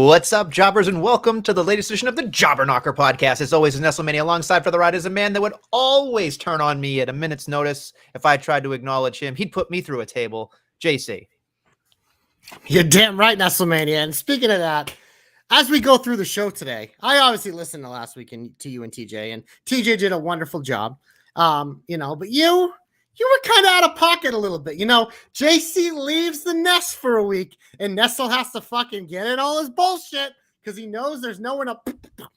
What's up, jobbers, and welcome to the latest edition of the Jobber Knocker podcast. As always, Nestlemania alongside for the ride is a man that would always turn on me at a minute's notice. If I tried to acknowledge him, he'd put me through a table. JC. You're damn right, Nestlemania. And speaking of that, as we go through the show today, I obviously listened to last week to you and TJ, and TJ did a wonderful job. But you were kind of out of pocket a little bit. JC leaves the nest for a week, and Nestle has to fucking get in all his bullshit because he knows there's no one to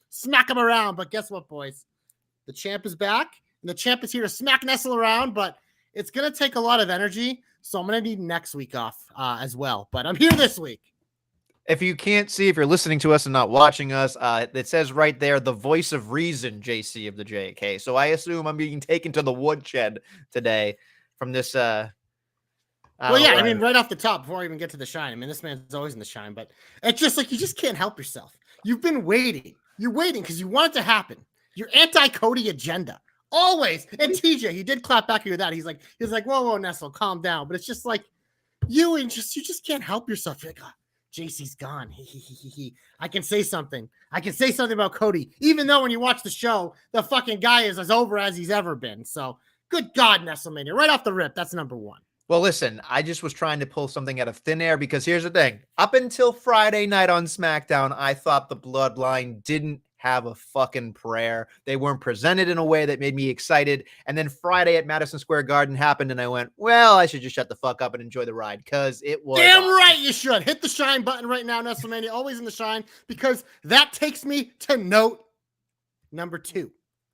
smack him around. But guess what, boys? The champ is back, and the champ is here to smack Nestle around, but it's going to take a lot of energy, so I'm going to need next week off as well. But I'm here this week. If you can't see, if you're listening to us and not watching us, it says right there, the voice of reason, JC of the JK. So I assume I'm being taken to the woodshed today from this. Right off the top, before I even get to the shine, this man's always in the shine, but it's just like you just can't help yourself. You've been waiting. You're waiting because you want it to happen. Your anti-Cody agenda. Always. And TJ, he did clap back with that. He's like, whoa, Nestle, calm down. But it's just like you just can't help yourself. You're like, oh, JC's gone. I can say something. I can say something about Cody, even though when you watch the show, the fucking guy is as over as he's ever been. So, good God, Nestlemania. Right off the rip, that's number one. Well, listen, I just was trying to pull something out of thin air because here's the thing. Up until Friday night on SmackDown, I thought the Bloodline didn't have a fucking prayer. They weren't presented in a way that made me excited. And then Friday at Madison Square Garden happened, and I went, well, I should just shut the fuck up and enjoy the ride because it was damn right you should. Hit the shine button right now, Nestlemania. Always in the shine, because that takes me to note number 2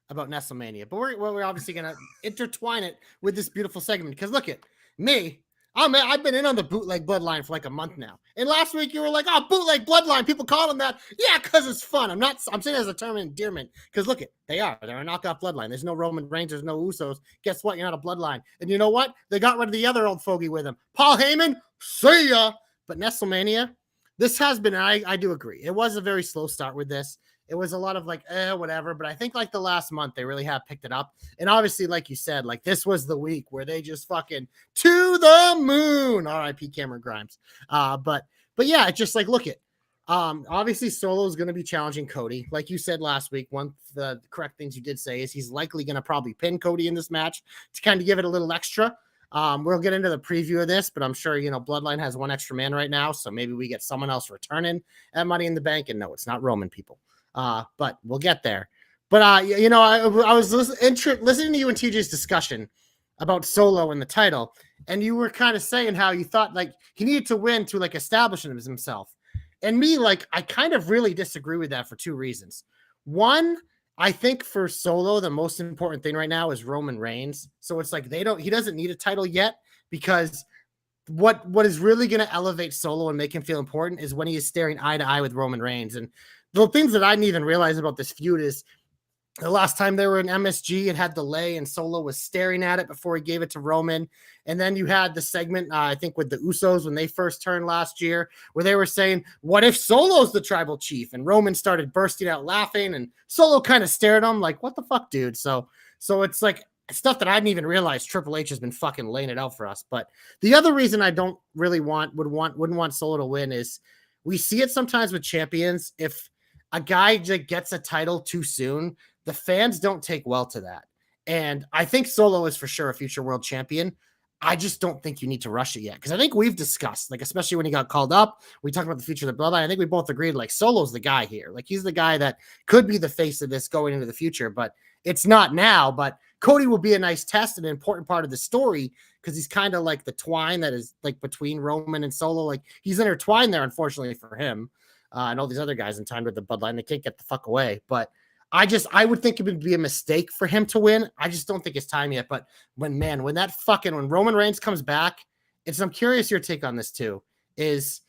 about Nestlemania. But we're obviously going to intertwine it with this beautiful segment because look at me. I've been in on the bootleg Bloodline for like a month now. And last week you were like, oh, bootleg Bloodline. People call them that. Yeah, because it's fun. I'm saying it as a term of endearment. Because look they're a knockoff Bloodline. There's no Roman Reigns. There's no Usos. Guess what? You're not a Bloodline. And you know what? They got rid of the other old fogey with him. Paul Heyman, see ya. But Nestlemania, this has been, I do agree. It was a very slow start with this. It was a lot of like, whatever. But I think like the last month, they really have picked it up. And obviously, like you said, like this was the week where they just fucking to the moon. R.I.P. Cameron Grimes. But yeah, it's just like, look it. Obviously, Solo is going to be challenging Cody. Like you said last week, one of the correct things you did say is he's likely going to probably pin Cody in this match to kind of give it a little extra. We'll get into the preview of this, but I'm sure, Bloodline has one extra man right now. So maybe we get someone else returning at Money in the Bank. And no, it's not Roman, people. But we'll get there. But I was listening to you and TJ's discussion about Solo and the title, and you were kind of saying how you thought like he needed to win to like establish himself. And me, like, I kind of really disagree with that for 2 reasons. One, I think for Solo, the most important thing right now is Roman Reigns. So it's like he doesn't need a title yet, because what is really going to elevate Solo and make him feel important is when he is staring eye to eye with Roman Reigns. And the things that I didn't even realize about this feud is the last time they were in MSG, it had delay and Solo was staring at it before he gave it to Roman. And then you had the segment, I think with the Usos when they first turned last year, where they were saying, what if Solo's the tribal chief? And Roman started bursting out laughing and Solo kind of stared at him like, what the fuck, dude? So it's like stuff that I didn't even realize Triple H has been fucking laying it out for us. But the other reason I don't really wouldn't want Solo to win is we see it sometimes with champions. If a guy just gets a title too soon, the fans don't take well to that. And I think Solo is for sure a future world champion. I just don't think you need to rush it yet. Because I think we've discussed, like, especially when he got called up, we talked about the future of the Bloodline. I think we both agreed, like, Solo's the guy here. Like, he's the guy that could be the face of this going into the future, but it's not now. But Cody will be a nice test and an important part of the story because he's kind of like the twine that is, like, between Roman and Solo. Like, he's intertwined there, unfortunately, for him. And all these other guys in time with the Bloodline, they can't get the fuck away. But I would think it would be a mistake for him to win. I just don't think it's time yet. But when Roman Reigns comes back, I'm curious your take on this too, is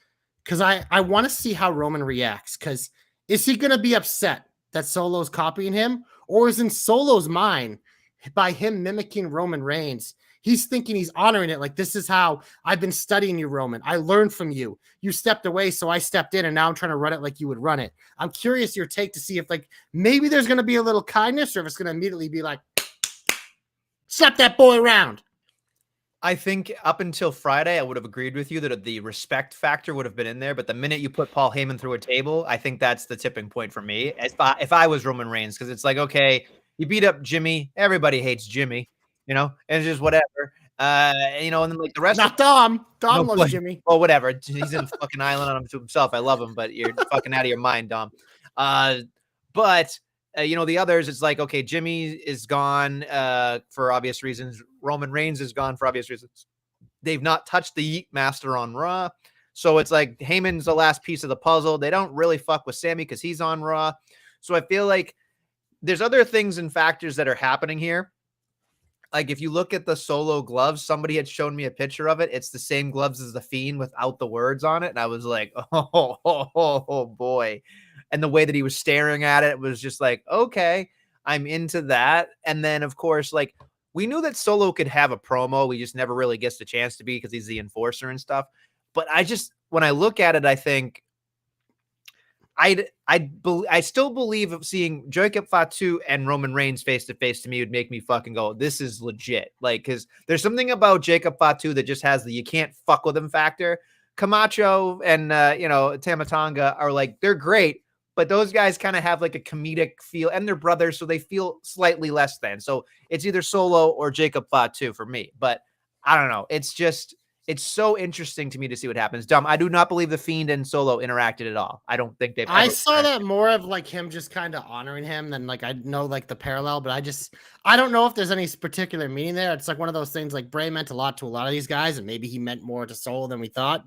because I want to see how Roman reacts. Because is he going to be upset that Solo's copying him? Or is in Solo's mind, by him mimicking Roman Reigns, he's thinking he's honoring it. Like, this is how I've been studying you, Roman. I learned from you. You stepped away, so I stepped in, and now I'm trying to run it like you would run it. I'm curious your take to see if, like, maybe there's going to be a little kindness or if it's going to immediately be like, slap that boy around. I think up until Friday, I would have agreed with you that the respect factor would have been in there. But the minute you put Paul Heyman through a table, I think that's the tipping point for me. If I was Roman Reigns, because it's like, okay, you beat up Jimmy. Everybody hates Jimmy, and it's just whatever. And then like the rest of Not Dom. no, Dom loves Jimmy. well, whatever. He's in fucking island to himself. I love him, but you're fucking out of your mind, Dom. But the others, it's like, okay, Jimmy is gone for obvious reasons. Roman Reigns is gone for obvious reasons. They've not touched the Yeet Master on Raw. So it's like Heyman's the last piece of the puzzle. They don't really fuck with Sammy because he's on Raw. So I feel like there's other things and factors that are happening here. Like if you look at the Solo gloves, somebody had shown me a picture of it. It's the same gloves as the Fiend without the words on it. And I was like, oh boy. And the way that he was staring at it was just like, okay, I'm into that. And then of course, like we knew that Solo could have a promo. We just never really gets the chance to be because he's the enforcer and stuff. But when I look at it, I think I still believe of seeing Jacob Fatu and Roman Reigns face to face to me would make me fucking go, this is legit. Like, because there's something about Jacob Fatu that just has the you can't fuck with him factor. Camacho and Tamatanga are like, they're great, but those guys kind of have like a comedic feel, and they're brothers, so they feel slightly less than. So it's either Solo or Jacob Fatu for me. But I don't know. It's so interesting to me to see what happens. Dumb. I do not believe the Fiend and Solo interacted at all. I don't think they've. I saw that more of like him just kind of honoring him than like I know like the parallel, but I don't know if there's any particular meaning there. It's like one of those things like Bray meant a lot to a lot of these guys, and maybe he meant more to Solo than we thought,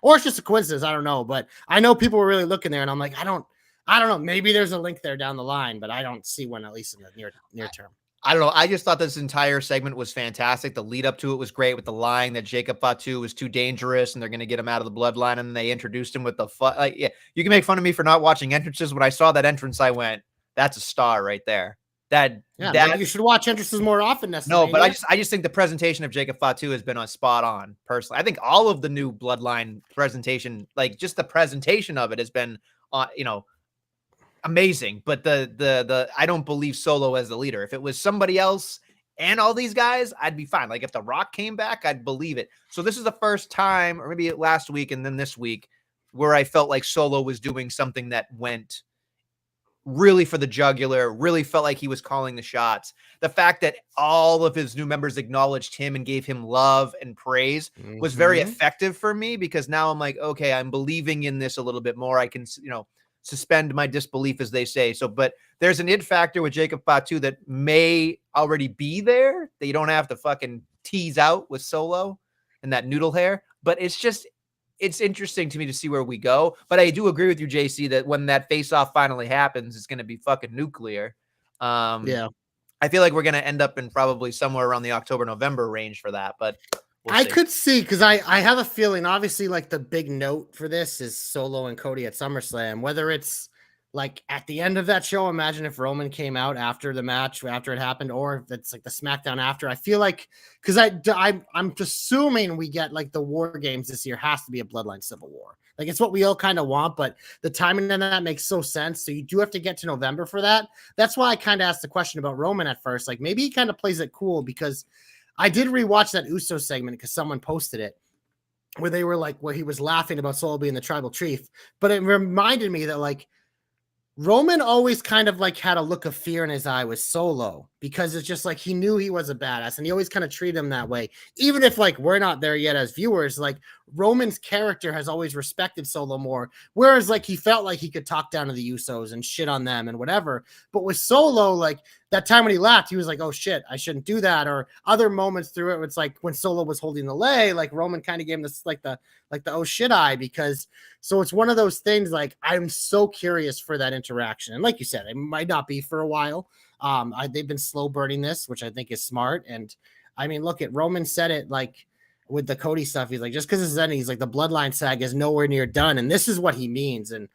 or it's just a coincidence. I don't know, but I know people were really looking there, and I'm like, I don't know. Maybe there's a link there down the line, but I don't see one at least in the near term. I don't know. I just thought this entire segment was fantastic. The lead up to it was great with the line that Jacob Fatu was too dangerous and they're going to get him out of the bloodline. And they introduced him with the you can make fun of me for not watching entrances. When I saw that entrance, I went, that's a star right there. That you should watch entrances more often. No, but I just think the presentation of Jacob Fatu has been on spot on personally. I think all of the new bloodline presentation, like just the presentation of it has been amazing, but the I don't believe Solo as the leader. If it was somebody else and all these guys, I'd be fine. Like if The Rock came back, I'd believe it. So this is the first time, or maybe last week and then this week, where I felt like Solo was doing something that went really for the jugular, really felt like he was calling the shots. The fact that all of his new members acknowledged him and gave him love and praise was very effective for me, because now I'm like, okay, I'm believing in this a little bit more. I can, suspend my disbelief, as they say. So, but there's an id factor with Jacob Fatu that may already be there that you don't have to fucking tease out with Solo and that noodle hair. But it's interesting to me to see where we go. But I do agree with you, JC, that when that face-off finally happens, it's going to be fucking nuclear. Yeah. I feel like we're going to end up in probably somewhere around the October-November range for that, but I could see, because I have a feeling, obviously, like the big note for this is Solo and Cody at SummerSlam. Whether it's like at the end of that show, imagine if Roman came out after the match, after it happened, or if it's like the SmackDown after. I feel like, because I'm assuming we get like the War Games this year has to be a Bloodline Civil War. Like it's what we all kind of want, but the timing of that makes so sense. So you do have to get to November for that. That's why I kind of asked the question about Roman at first. Like maybe he kind of plays it cool, because I did rewatch that Uso segment because someone posted it where they were like, where he was laughing about Solo being the tribal chief. But it reminded me that like Roman always kind of like had a look of fear in his eye with Solo, because it's just like he knew he was a badass and he always kind of treated him that way. Even if like we're not there yet as viewers, like Roman's character has always respected Solo more. Whereas like he felt like he could talk down to the Usos and shit on them and whatever. But with Solo, like that time when he laughed, he was like, oh shit, I shouldn't do that. Or other moments through it, it's like when Solo was holding the lei, like Roman kind of gave him this like the oh shit eye, because so it's one of those things like I'm so curious for that interaction. And like you said, it might not be for a while. They've been slow burning this, which I think is smart. And I mean, look at Roman said it like with the Cody stuff. He's like, just because it's ending, he's like, the bloodline saga is nowhere near done. And this is what he means. And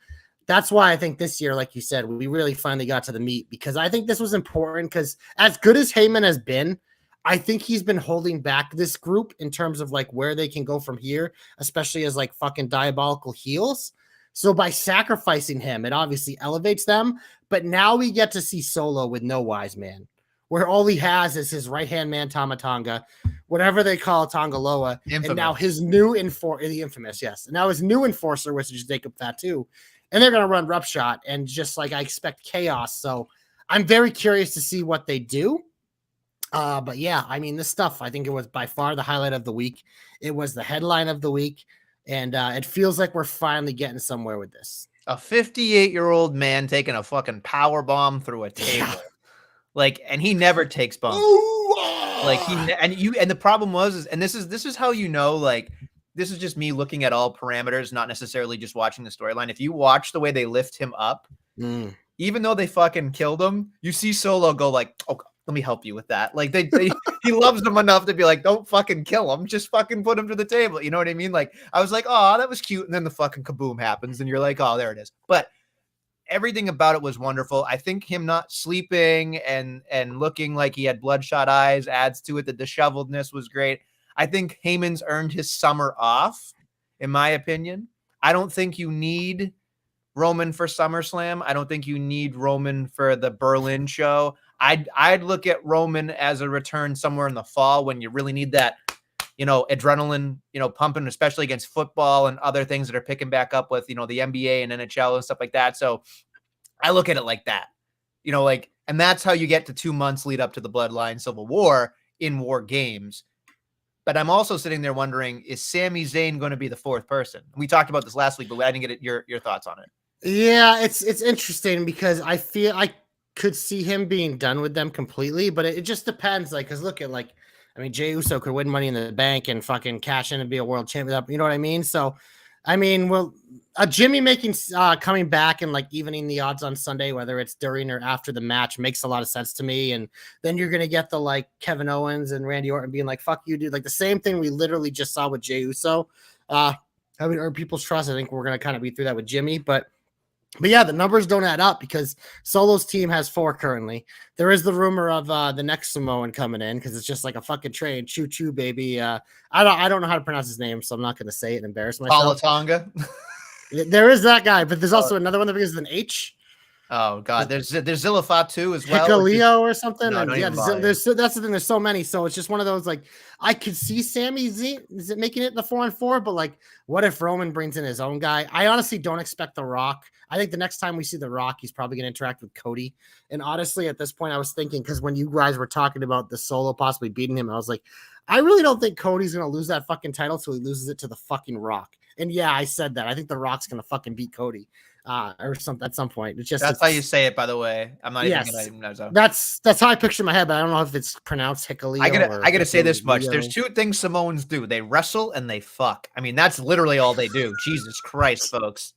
that's why I think this year, like you said, we really finally got to the meat, because I think this was important, because as good as Heyman has been, I think he's been holding back this group in terms of like where they can go from here, especially as like fucking diabolical heels. So by sacrificing him, it obviously elevates them. But now we get to see Solo with no wise man, where all he has is his right-hand man, Tama Tonga, whatever they call Tonga Loa, and now his new the infamous, yes. And now his new enforcer, which is Jacob Fatu, and they're going to run Roughshot, and just like I expect chaos. So I'm very curious to see what they do. But yeah, I mean, this stuff, I think it was by far the highlight of the week. It was the headline of the week, and it feels like we're finally getting somewhere with this. A 58-year-old man taking a fucking power bomb through a table. Yeah. Like, and he never takes bumps. Like and the problem was, and this is how you know, like, this is just me looking at all parameters, not necessarily just watching the storyline. If you watch the way they lift him up, even though they fucking killed him, you see Solo go like, "Oh, let me help you with that." Like he loves them enough to be like, "Don't fucking kill him, just fucking put him to the table." You know what I mean? Like, I was like, "Oh, that was cute," and then the fucking kaboom happens, and you're like, "Oh, there it is." But everything about it was wonderful. I think him not sleeping and looking like he had bloodshot eyes adds to it. The disheveledness was great. I think Heyman's earned his summer off, in my opinion. I don't think you need Roman for SummerSlam. I don't think you need Roman for the Berlin show. I'd look at Roman as a return somewhere in the fall when you really need that, adrenaline, pumping, especially against football and other things that are picking back up with, the NBA and NHL and stuff like that. So I look at it like that, and that's how you get to 2 months lead up to the Bloodline Civil War in War Games. But I'm also sitting there wondering, is Sami Zayn going to be the fourth person? We talked about this last week, but I didn't get your thoughts on it. Yeah, it's interesting because I feel I could see him being done with them completely, but it just depends. Like, because look at Jey Uso could win Money in the Bank and fucking cash in and be a world champion. You know what I mean? So, I mean, well, Jimmy coming back and like evening the odds on Sunday, whether it's during or after the match, makes a lot of sense to me. And then you're gonna get the like Kevin Owens and Randy Orton being like, "Fuck you, dude!" Like the same thing we literally just saw with Jey Uso. Earn people's trust. I think we're gonna kind of be through that with Jimmy, but yeah, the numbers don't add up because Solo's team has 4 currently. There is the rumor of the next Samoan coming in because it's just like a fucking train. Choo choo, baby. I don't know how to pronounce his name, so I'm not going to say it and embarrass myself. Tonga. There is that guy, but there's also another one that begins with an H. Oh God, there's Zillafat too as well. Hikaleo or something. No, yeah, that's the thing. There's so many, so it's just one of those like I could see Sami Zayn is it making it in the 4-on-4, but like, what if Roman brings in his own guy? I honestly don't expect The Rock. I think the next time we see The Rock, he's probably going to interact with Cody. And honestly, at this point, I was thinking because when you guys were talking about the Solo possibly beating him, I was like, I really don't think Cody's going to lose that fucking title till he loses it to the fucking Rock. And yeah, I said that. I think The Rock's going to fucking beat Cody. Or something at some point. That's how you say it, by the way. I'm not even gonna know. So. That's how I picture in my head, but I don't know if it's pronounced Hikaleo. I gotta say this much. There's 2 things Samoans do. They wrestle and they fuck. I mean, that's literally all they do. Jesus Christ, folks.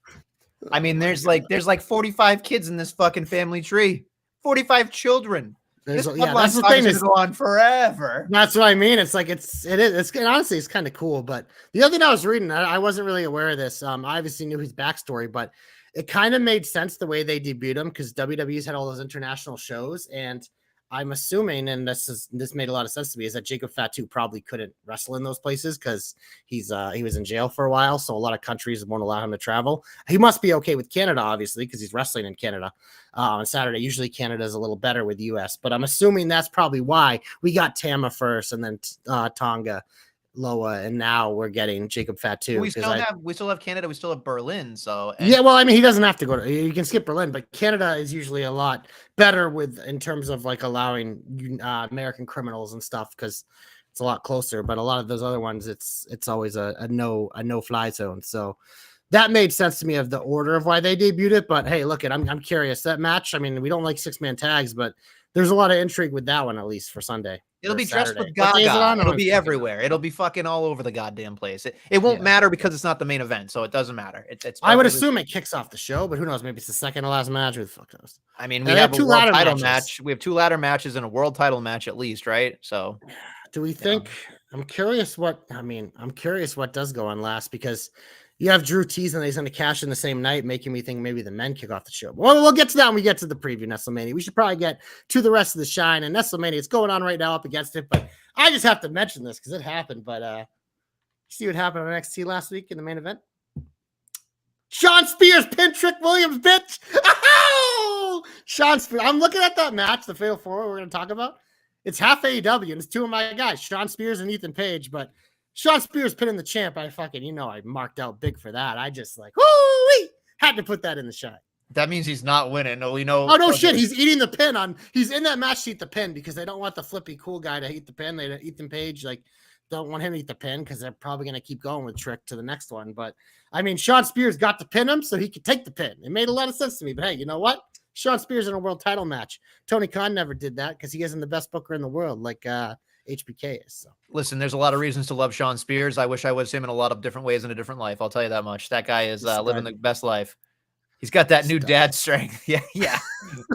I mean, there's like 45 kids in this fucking family tree. 45 children. That's the thing is go on forever. That's what I mean. It's like it's honestly it's kind of cool. But the other thing I was reading, I wasn't really aware of this. I obviously knew his backstory, but it kind of made sense the way they debuted him because WWE's had all those international shows, and I'm assuming, and this made a lot of sense to me, is that Jacob Fatu probably couldn't wrestle in those places because he was in jail for a while, so a lot of countries won't allow him to travel. He must be okay with Canada, obviously, because he's wrestling in Canada on Saturday. Usually Canada is a little better with the US, but I'm assuming that's probably why we got Tama first and then Tonga, Loa, and now we're getting Jacob Fatu. We still have Canada. We still have Berlin. So yeah, well, I mean, he doesn't have to go to. You can skip Berlin, but Canada is usually a lot better in terms of like allowing American criminals and stuff because it's a lot closer. But a lot of those other ones, it's always a no fly zone. So that made sense to me of the order of why they debuted it. But hey, look, I'm curious that match. I mean, we don't like 6-man tags, but there's a lot of intrigue with that one, at least for Sunday. It'll be dressed with Gaga. It'll be everywhere. It'll be fucking all over the goddamn place. It won't matter because it's not the main event, so it doesn't matter. It's I would assume it kicks off the show, but who knows? Maybe it's the second to last match. Who the fuck knows? I mean, we have a world title match. We have 2 ladder matches and a world title match at least, right? So, do we think? I'm curious what does go on last because you have Drew teasing that he's going to cash in the same night, making me think maybe the men kick off the show. Well, we'll get to that when we get to the preview, Nestlemania. We should probably get to the rest of the shine. And Nestlemania, it's going on right now up against it, but I just have to mention this because it happened. But see what happened on NXT last week in the main event? Sean Spears, pin Trick Williams, bitch. Oh, Sean Spears. I'm looking at that match, the Fatal 4 we're going to talk about. It's half AEW, and it's two of my guys, Sean Spears and Ethan Page. But Sean Spears pinning the champ. I fucking, I marked out big for that. I just woo-wee, had to put that in the shot. That means he's not winning. No, we know. Oh, no shit. He's eating the pin he's in that match to eat the pin because they don't want the flippy cool guy to eat the pin. They Ethan Page, don't want him to eat the pin because they're probably going to keep going with Trick to the next one. But I mean, Sean Spears got to pin him so he could take the pin. It made a lot of sense to me. But hey, you know what? Sean Spears in a world title match. Tony Khan never did that because he isn't the best booker in the world like HBK is. So listen, there's a lot of reasons to love Sean Spears. I wish I was him in a lot of different ways in a different life. I'll tell you that much. That guy is living the best life. He's got that new dad strength. Yeah.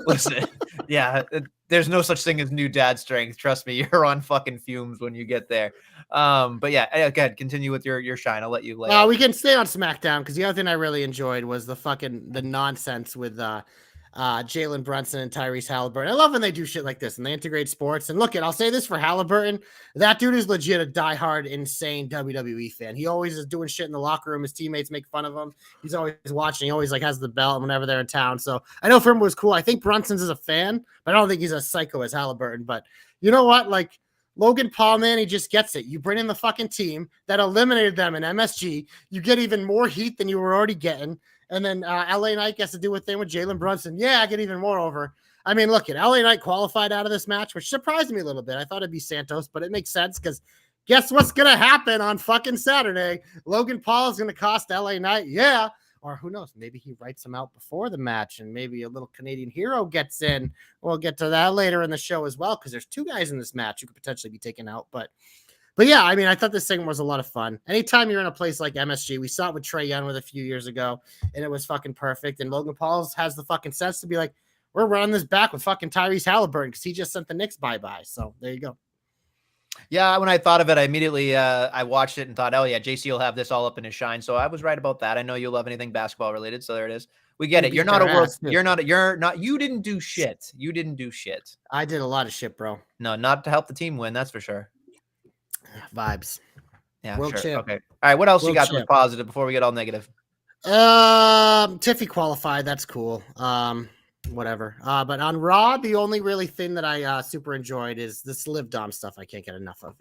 Listen, there's no such thing as new dad strength. Trust me, you're on fucking fumes when you get there. But yeah, go ahead, continue with your shine. I'll let you lay. We can stay on SmackDown because the other thing I really enjoyed was the nonsense with Jalen Brunson and Tyrese Halliburton. I love when they do shit like this and they integrate sports. And look, I'll say this for Halliburton, that dude is legit a diehard, insane WWE fan. He always is doing shit in the locker room. His teammates make fun of him. He's always watching. He always has the belt whenever they're in town. So I know for him it was cool. I think Brunson's is a fan, but I don't think he's as psycho as Halliburton. But you know what? Logan Paul, man, he just gets it. You bring in the fucking team that eliminated them in MSG. You get even more heat than you were already getting. And then LA Knight gets to do a thing with Jalen Brunson. Yeah, I get even more over. I mean, look, LA Knight qualified out of this match, which surprised me a little bit. I thought it'd be Santos, but it makes sense because guess what's going to happen on fucking Saturday? Logan Paul is going to cost LA Knight. Yeah. Or who knows? Maybe he writes him out before the match and maybe a little Canadian hero gets in. We'll get to that later in the show as well because there's two guys in this match who could potentially be taken out. But yeah, I mean, I thought this segment was a lot of fun. Anytime you're in a place like MSG, we saw it with Trae Young with a few years ago, and it was fucking perfect. And Logan Paul has the fucking sense to be like, we're running this back with fucking Tyrese Halliburton because he just sent the Knicks bye-bye. So there you go. Yeah, when I thought of it, I immediately I watched it and thought, oh yeah, JC will have this all up in his shine. So I was right about that. I know you'll love anything basketball related. So there it is. We get it. You're not a world. You didn't do shit. You didn't do shit. I did a lot of shit, bro. No, not to help the team win. That's for sure. Vibes. Yeah, world sure. champ. Okay. All right. What else World you got champ. that's positive before we get all negative? Tiffy qualified. That's cool. Whatever. But on Raw, the only really thing that I super enjoyed is this Liv Dom stuff. I can't get enough of.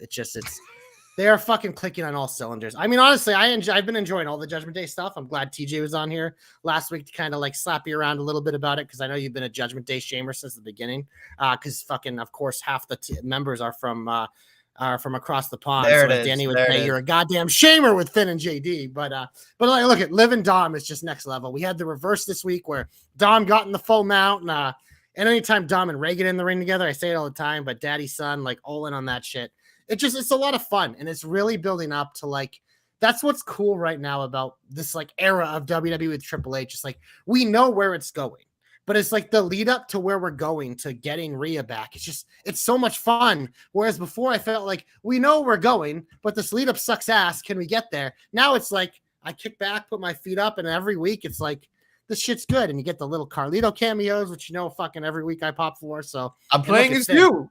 They are fucking clicking on all cylinders. I mean, honestly, I've been enjoying all the Judgment Day stuff. I'm glad TJ was on here last week to kind of slap you around a little bit about it because I know you've been a Judgment Day shamer since the beginning. Because fucking, of course, half the members are from across the pond. There so it is. Danny would say you're a goddamn shamer with Finn and JD. But look at Liv and Dom is just next level. We had the reverse this week where Dom got in the full mount and anytime Dom and Ray get in the ring together, I say it all the time, but daddy son all in on that shit. It's a lot of fun and it's really building up to that's what's cool right now about this era of WWE with Triple H. It's we know where it's going. But it's the lead up to where we're going to getting Rhea back. It's so much fun. Whereas before I felt we know we're going, but this lead up sucks ass. Can we get there? Now it's I kick back, put my feet up, and every week it's this shit's good. And you get the little Carlito cameos, which fucking every week I pop for. So I'm playing as you.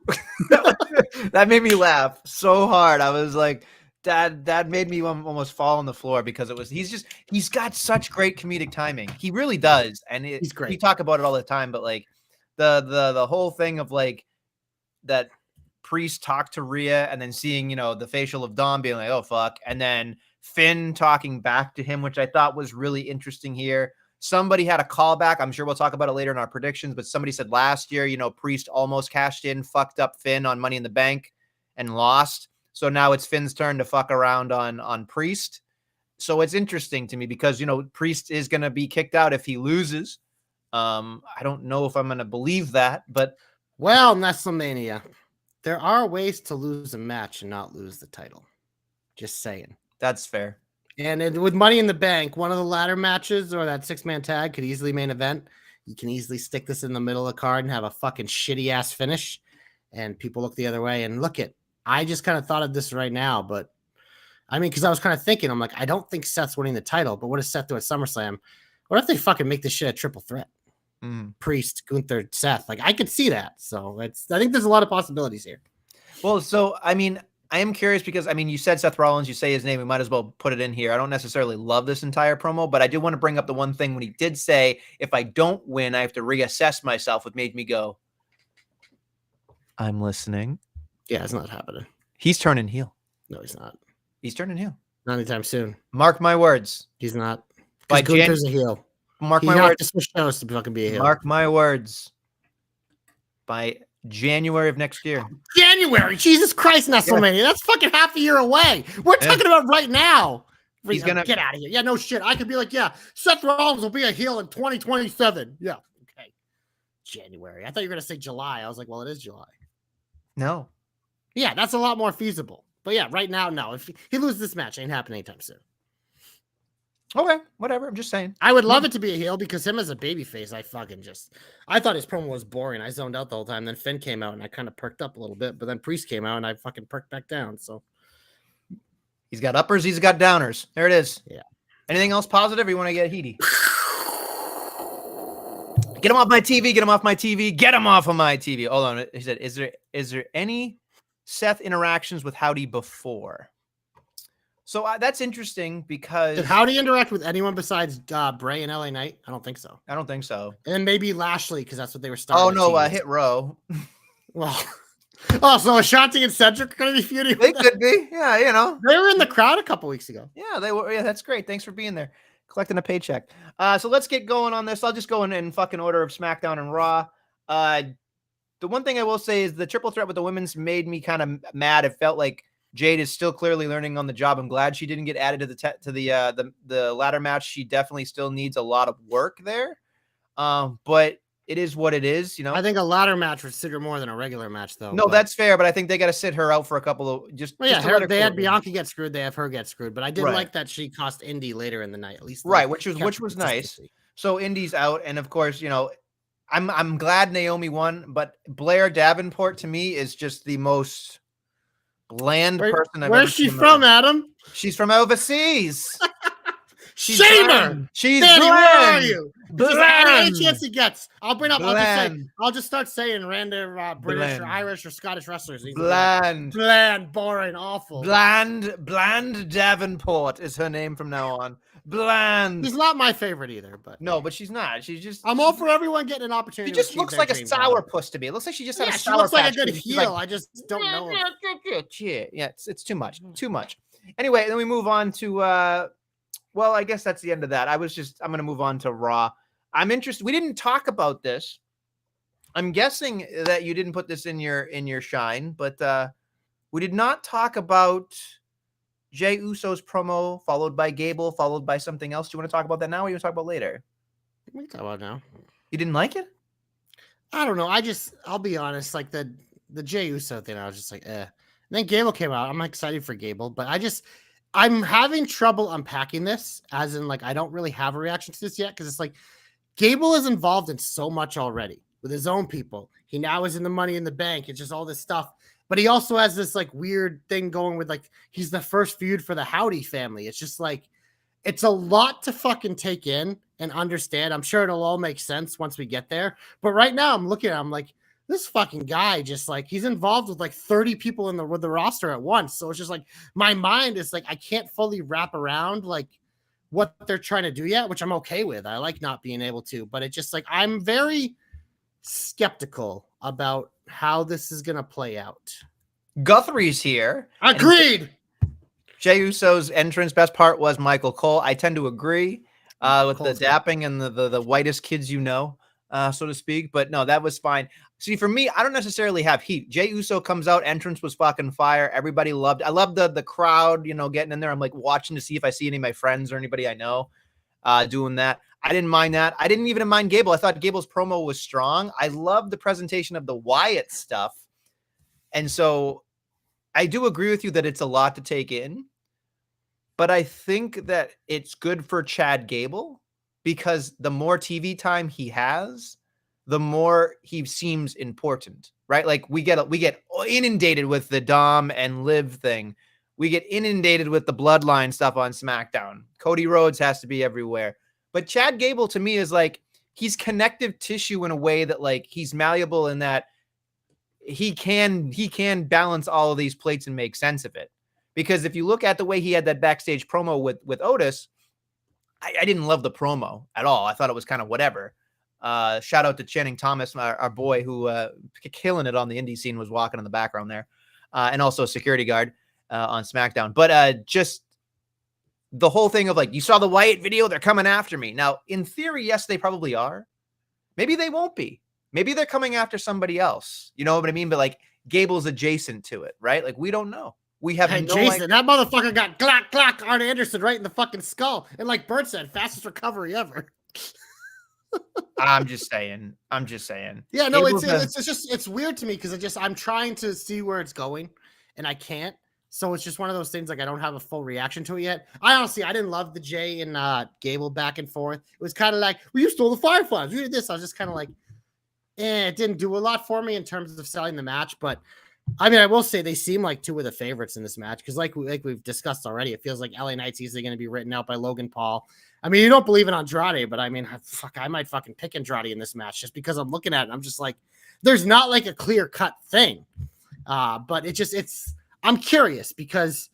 That made me laugh so hard. I was like, that made me almost fall on the floor because he's got such great comedic timing. He really does. And he's great. We talk about it all the time, but the whole thing of that Priest talked to Rhea and then seeing, the facial of Dom being oh fuck. And then Finn talking back to him, which I thought was really interesting here. Somebody had a callback. I'm sure we'll talk about it later in our predictions, but somebody said last year, Priest almost cashed in, fucked up Finn on Money in the Bank and lost. So now it's Finn's turn to fuck around on Priest. So it's interesting to me because, Priest is going to be kicked out if he loses. I don't know if I'm going to believe that, but. Well, Nestlemania, there are ways to lose a match and not lose the title. Just saying. That's fair. And with Money in the Bank, one of the ladder matches or that 6-man tag could easily main event. You can easily stick this in the middle of the card and have a fucking shitty ass finish. And people look the other way and I just kind of thought of this right now, but I mean, because I was kind of thinking, I'm I don't think Seth's winning the title, but what does Seth do at SummerSlam? What if they fucking make this shit a triple threat? Priest, Gunther, Seth. I could see that. So I think there's a lot of possibilities here. Well, so I mean, I am curious because, I mean, you said Seth Rollins, you say his name, we might as well put it in here. I don't necessarily love this entire promo, but I do want to bring up the one thing when he did say, if I don't win, I have to reassess myself, what made me go, I'm listening. Yeah, it's not happening. He's turning heel. No, he's not. He's turning heel. Not anytime soon. Mark my words. He's not. By Gunther's a heel. Mark He my has words. to switch shows to fucking be a heel. Mark my words. By January of next year. January, Jesus Christ, Nestlemania. That's fucking half a year away. We're talking about right now. He's gonna get out of here. Yeah, no shit. I could be like, yeah, Seth Rollins will be a heel in 2027. Yeah, okay. January. I thought you were gonna say July. I was like, well, it is July. No. Yeah, that's a lot more feasible. But yeah, right now, no. If he loses this match, ain't happening anytime soon. Okay, whatever. I'm just saying. I would love it to be a heel because him as a babyface, I thought his promo was boring. I zoned out the whole time. Then Finn came out and I kind of perked up a little bit, but then Priest came out and I fucking perked back down. So he's got uppers, he's got downers. There it is. Yeah. Anything else positive or you want to get heaty? Get him off my TV, get him off my TV, get him off of my TV. Hold on. He said, is there any Seth interactions with Howdy before? So that's interesting because... Did Howdy interact with anyone besides Bray and LA Knight? I don't think so. I don't think so. And maybe Lashley, because that's what they were starting. Oh, no, Hit Row. Well, so Ashanti and Cedric are going to be feuding? They could be. Yeah, you know. They were in the crowd a couple weeks ago. Yeah, they were. Yeah, that's great. Thanks for being there. Collecting a paycheck. So let's get going on this. I'll just go in fucking order of SmackDown and Raw. The one thing I will say is the triple threat with the women's made me kind of mad. It felt like Jade is still clearly learning on the job. I'm glad she didn't get added to the ladder match. She definitely still needs a lot of work there. But it is what it is, you know. I think a ladder match would sit her more than a regular match, though. No, that's fair, but I think they got to sit her out for a couple of they had Bianca get screwed, they have her get screwed. But I did like that she cost Indy later in the night, at least. Right, which was nice. So Indy's out, and of course, you know, I'm glad Naomi won, but Blair Davenport to me is just the most bland person I've ever Where's she from, Adam? She's from overseas. Shame her. She's Danny, bland. where are you? Bland. Any chance he gets, I'll bring up. I'll just start saying random British bland. or Irish or Scottish wrestlers. Bland, boring, awful. Bland Davenport is her name from now on. Bland. He's not my favorite either, but no, but she's not. She's just. I'm all for everyone getting an opportunity. She just looks like a sourpuss to me. It looks like she just had a sour. She looks like patch. a good heel. I just don't know. Yeah, it's too much. Too much. Anyway, then we move on to. Well, I guess that's the end of that. I'm going to move on to Raw. I'm interested. We didn't talk about this. I'm guessing that you didn't put this in your shine, but we did not talk about Jey Uso's promo, followed by Gable, followed by something else. Do you want to talk about that now or you want to talk about later? We can talk about it now. You didn't like it? I don't know. I'll be honest, like the Jey Uso thing, I was just like, eh. And then Gable came out. I'm excited for Gable, but I'm having trouble unpacking this, as in, like, I don't really have a reaction to this yet, because it's like Gable is involved in so much already with his own people. He now is in the Money in the Bank. It's just all this stuff. But he also has this, like, weird thing going with, like, he's the first feud for the Howdy family. It's just, like, it's a lot to fucking take in and understand. I'm sure it'll all make sense once we get there. But right now, I'm looking at him like, this fucking guy just, like, he's involved with like 30 people with the roster at once. So it's just like my mind is like, I can't fully wrap around like what they're trying to do yet, which I'm okay with. I like not being able to, but it's just like, I'm very skeptical about how this is going to play out. Guthrie's here. Agreed. Jey Uso's entrance, best part was Michael Cole. I tend to agree with Cole's the dapping and the whitest kids, you know, so to speak. But no, that was fine. See, for me, I don't necessarily have heat. Jey Uso comes out, entrance was fucking fire. Everybody loved it. I love the crowd, you know, getting in there. I'm like watching to see if I see any of my friends or anybody I know doing that. I didn't mind that. I didn't even mind Gable. I thought Gable's promo was strong. I love the presentation of the Wyatt stuff. And so I do agree with you that it's a lot to take in. But I think that it's good for Chad Gable because the more TV time he has, the more he seems important, right? Like we get inundated with the Dom and Liv thing. We get inundated with the Bloodline stuff on SmackDown. Cody Rhodes has to be everywhere. But Chad Gable to me is like, he's connective tissue in a way that like he's malleable in that he can balance all of these plates and make sense of it. Because if you look at the way he had that backstage promo with Otis, I didn't love the promo at all. I thought it was kind of whatever. Shout out to Channing Thomas, our boy who killing it on the indie scene, was walking in the background there, and also a security guard on SmackDown. But just the whole thing of like, you saw the Wyatt video, they're coming after me. Now, in theory, yes, they probably are. Maybe they won't be. Maybe they're coming after somebody else. You know what I mean? But like, Gable's adjacent to it, right? Like, we don't know. We have no Jason, that motherfucker got glock Arn Anderson right in the fucking skull. And like Bert said, fastest recovery ever. I'm just saying. Yeah, no, it's weird to me because I'm trying to see where it's going and I can't. So it's just one of those things, like I don't have a full reaction to it yet. I didn't love the Jay and Gable back and forth. It was kind of like, well, you stole the Fireflies. You did this. I was just kind of like, it didn't do a lot for me in terms of selling the match. But I mean, I will say they seem like two of the favorites in this match because like we've discussed already, it feels like LA Knight's easily going to be written out by Logan Paul. I mean, you don't believe in Andrade, but I mean, I might fucking pick Andrade in this match just because I'm looking at it. I'm just like, there's not like a clear cut thing. But I'm curious because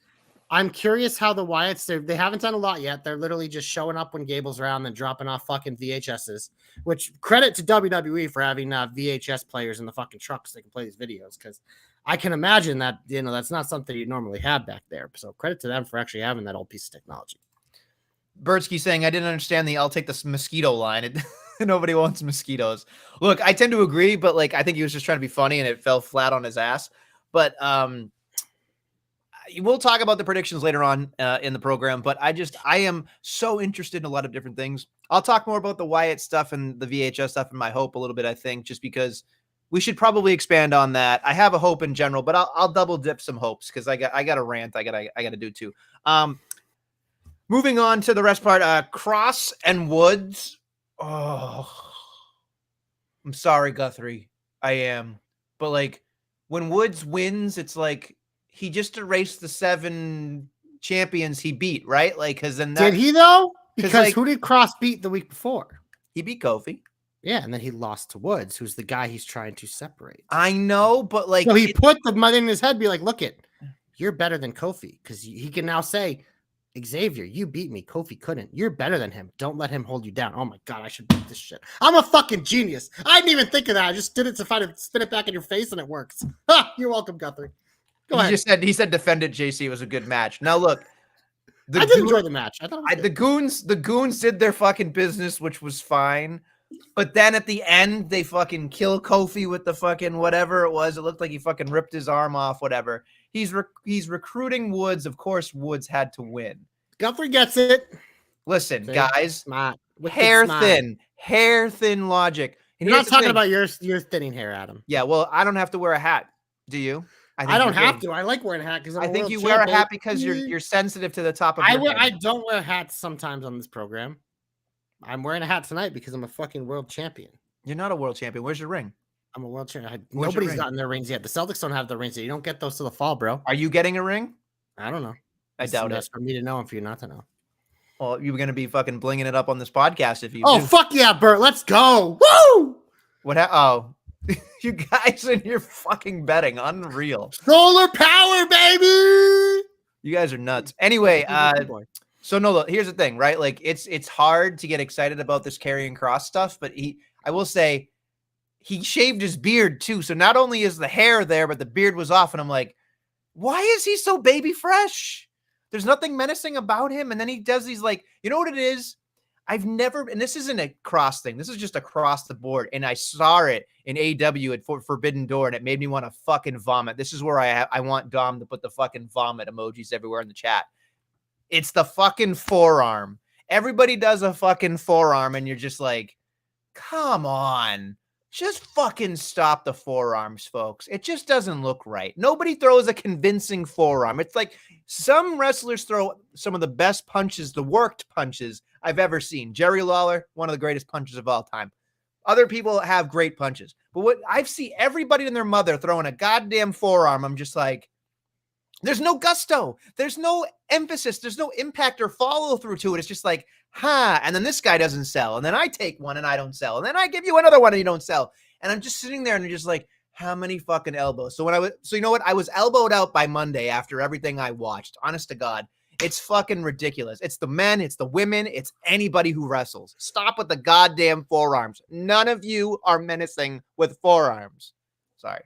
I'm curious how the Wyatts, they haven't done a lot yet. They're literally just showing up when Gable's around, then dropping off fucking VHSs, which credit to WWE for having VHS players in the fucking trucks that can play these videos. Cause I can imagine that, that's not something you normally have back there. So credit to them for actually having that old piece of technology. Bertsky saying, I didn't understand I'll take this mosquito line. Nobody wants mosquitoes. Look, I tend to agree, but like, I think he was just trying to be funny and it fell flat on his ass. But we'll talk about the predictions later on in the program, but I am so interested in a lot of different things. I'll talk more about the Wyatt stuff and the VHS stuff and my hope a little bit, I think, just because we should probably expand on that. I have a hope in general, but I'll double dip some hopes because I got a rant I gotta do too. Moving on to the rest part, Cross and Woods. Oh, I'm sorry, Guthrie. I am. But like, when Woods wins, it's like he just erased the 7 champions he beat, right? Like, because then did he though? Because who did Cross beat the week before? He beat Kofi. Yeah, and then he lost to Woods, who's the guy he's trying to separate. I know, but like, so he put the money in his head, be like, look you're better than Kofi, because he can now say, Xavier, you beat me. Kofi couldn't. You're better than him. Don't let him hold you down. Oh my God, I should beat this shit. I'm a fucking genius. I didn't even think of that. I just did it to try to spin it back in your face, and it works. You're welcome, Guthrie. Go ahead. He said defend it, JC. It was a good match. Now look, I did enjoy the match. I thought the goons did their fucking business, which was fine. But then at the end, they fucking kill Kofi with the fucking whatever it was. It looked like he fucking ripped his arm off, whatever. He's recruiting Woods. Of course, Woods had to win. Guthrie gets it. Listen, guys, smart. hair thin logic. And you're not talking about your thinning hair, Adam. Yeah, well, I don't have to wear a hat. Do you? I don't have to. I like wearing a hat because I think you wear a hat because you're sensitive to the top of your head. I don't wear hats sometimes on this program. I'm wearing a hat tonight because I'm a fucking world champion. You're not a world champion. Where's your ring? I'm a world champion. Nobody's gotten their rings yet. The Celtics don't have the rings yet. You don't get those till the fall, bro. Are you getting a ring? I don't know. I doubt it. That's for me to know and for you not to know. Well, you were going to be fucking blinging it up on this podcast if you do. Fuck yeah, Bert. Let's go. Woo! What? You guys and your fucking betting. Unreal. Solar power, baby. You guys are nuts. Anyway, so no, here's the thing, right? Like it's hard to get excited about this Karrion Kross stuff, but I will say he shaved his beard too. So not only is the hair there, but the beard was off. And I'm like, why is he so baby fresh? There's nothing menacing about him. And then he does these like, you know what it is? I've never, and this isn't a cross thing. This is just across the board. And I saw it in AW at Forbidden Door and it made me want to fucking vomit. This is where I want Dom to put the fucking vomit emojis everywhere in the chat. It's the fucking forearm. Everybody does a fucking forearm and you're just like, come on. Just fucking stop the forearms, folks. It just doesn't look right. Nobody throws a convincing forearm. It's like some wrestlers throw some of the best punches, the worked punches I've ever seen. Jerry Lawler, one of the greatest punches of all time. Other people have great punches. But what I've seen everybody and their mother throwing a goddamn forearm, I'm just like, there's no gusto. There's no emphasis. There's no impact or follow through to it. It's just like, and then this guy doesn't sell. And then I take one and I don't sell. And then I give you another one and you don't sell. And I'm just sitting there and you're just like, How many fucking elbows? So you know what? I was elbowed out by Monday after everything I watched. Honest to God, it's fucking ridiculous. It's the men, it's the women, it's anybody who wrestles. Stop with the goddamn forearms. None of you are menacing with forearms. Sorry.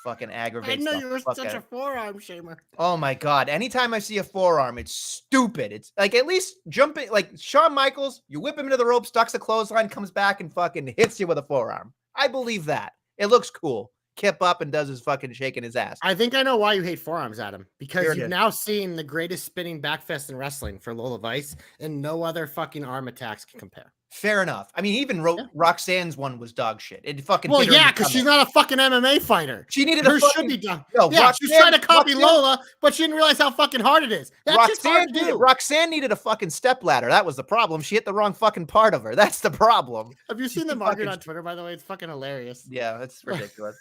Fucking I aggravates. know you were such a forearm shamer. Oh my God. Anytime I see a forearm, it's stupid. It's like at least jumping, like Shawn Michaels, you whip him into the ropes, ducks a clothesline, comes back and fucking hits you with a forearm. I believe that. It looks cool. Kip up and does his fucking shaking his ass. I think I know why you hate forearms, Adam. Because you've now seen the greatest spinning backfist in wrestling for Lola Vice, and no other fucking arm attacks can compare. Fair enough. I mean, even Roxanne's one was dog shit. It fucking because she's not a fucking MMA fighter. She needed Hers should be done. No, yeah, she was trying to copy Lola, but she didn't realize how fucking hard it is. That's just hard to do. Roxanne needed a fucking stepladder. That was the problem. She hit the wrong fucking part of her. That's the problem. Have you seen them arguing on Twitter, by the way? It's fucking hilarious. Yeah, it's ridiculous.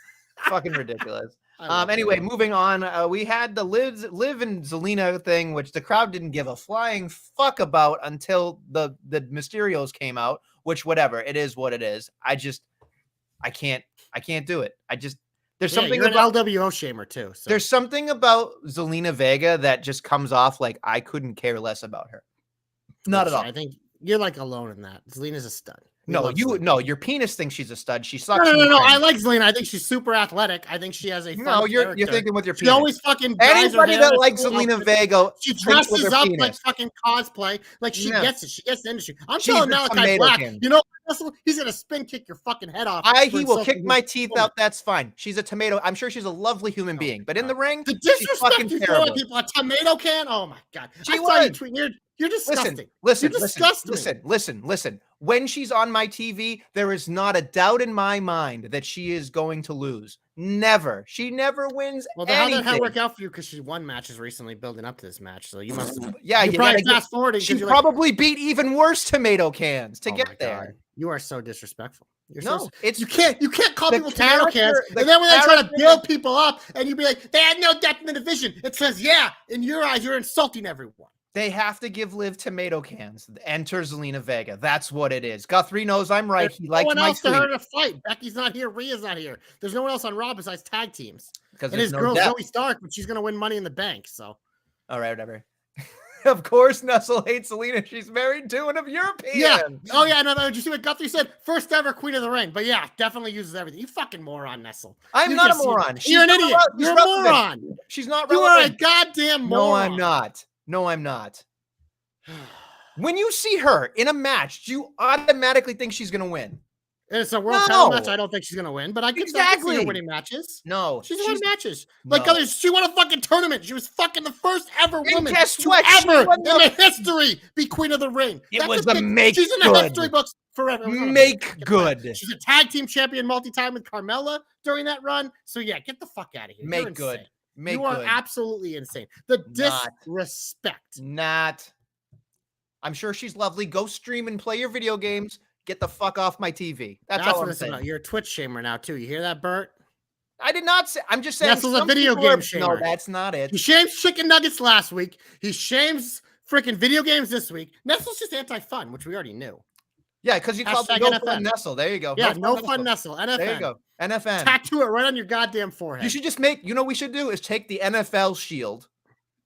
Fucking ridiculous. Anyway, moving on. We had the Liv and Zelina thing, which the crowd didn't give a flying fuck about until the Mysterios came out. Which, whatever, it is what it is. I can't do it. There's something you're about an LWO shamer too. So. There's something about Zelina Vega that just comes off like I couldn't care less about her. Not at all. I think you're like alone in that. Zelina's a stud. No, your penis thinks she's a stud. She sucks. No. I like Zelina. I think she's super athletic. I think she has a fun you're thinking with your penis. She always fucking anybody that likes Zelina Vega. She dresses up like fucking cosplay. Like she gets it. She gets the industry. I'm telling Malachi Black. You know, he's gonna spin kick your fucking head off. He will kick my teeth out. That's fine. She's a tomato. I'm sure she's a lovely human being, but in the ring, the disrespect you throw at people, a tomato can. Oh my God. You're disgusting. Listen. When she's on my TV, there is not a doubt in my mind that she is going to lose. Never. She never wins. Well, how did that work out for you? Because she won matches recently building up to this match. So you must you probably fast forwarding. She probably beat even worse tomato cans to get there. God. You are so disrespectful. You can't call people tomato cans. And then when they try to build people up and you be like, they had no depth in the division. It says, in your eyes, you're insulting everyone. They have to give Liv tomato cans. Enter Zelina Vega. That's what it is. Guthrie knows I'm right. He likes my tweet. There's no one else to her to fight. Becky's not here. Rhea's not here. There's no one else on Raw besides tag teams. And his girl Zoe Stark, but she's going to win Money in the Bank. So, all right, whatever. Of course, Nestle hates Zelina. She's married to an European. Yeah. Oh, yeah. No, did you see what Guthrie said? First ever Queen of the Ring. But yeah, definitely uses everything. You fucking moron, Nestle. I'm not a moron. You're an idiot. You're a moron. She's not You relevant. are a goddamn moron. No, I'm not. When you see her in a match, do you automatically think she's going to win? It's a world title match. I don't think she's going to win, but I can see her winning matches. No. She's won matches. Like others, she won a fucking tournament. She was fucking the first ever woman to ever in the history be Queen of the Ring. It was a make good. She's in the history books forever. Make good. She's a tag team champion multi-time with Carmella during that run. So yeah, get the fuck out of here. Make good. You are absolutely insane. The disrespect. I'm sure she's lovely. Go stream and play your video games. Get the fuck off my TV. That's all I'm saying. You're a Twitch shamer now, too. You hear that, Bert? I did not say. I'm just saying. Nestle's a video game shamer. No, that's not it. He shames chicken nuggets last week. He shames freaking video games this week. Nestle's just anti-fun, which we already knew. Yeah, because you called it No Fun Nestle. There you go. Yeah, No Fun Nestle. NFN. There you go. NFN. Tattoo it right on your goddamn forehead. You should just make. You know what we should do is take the NFL shield,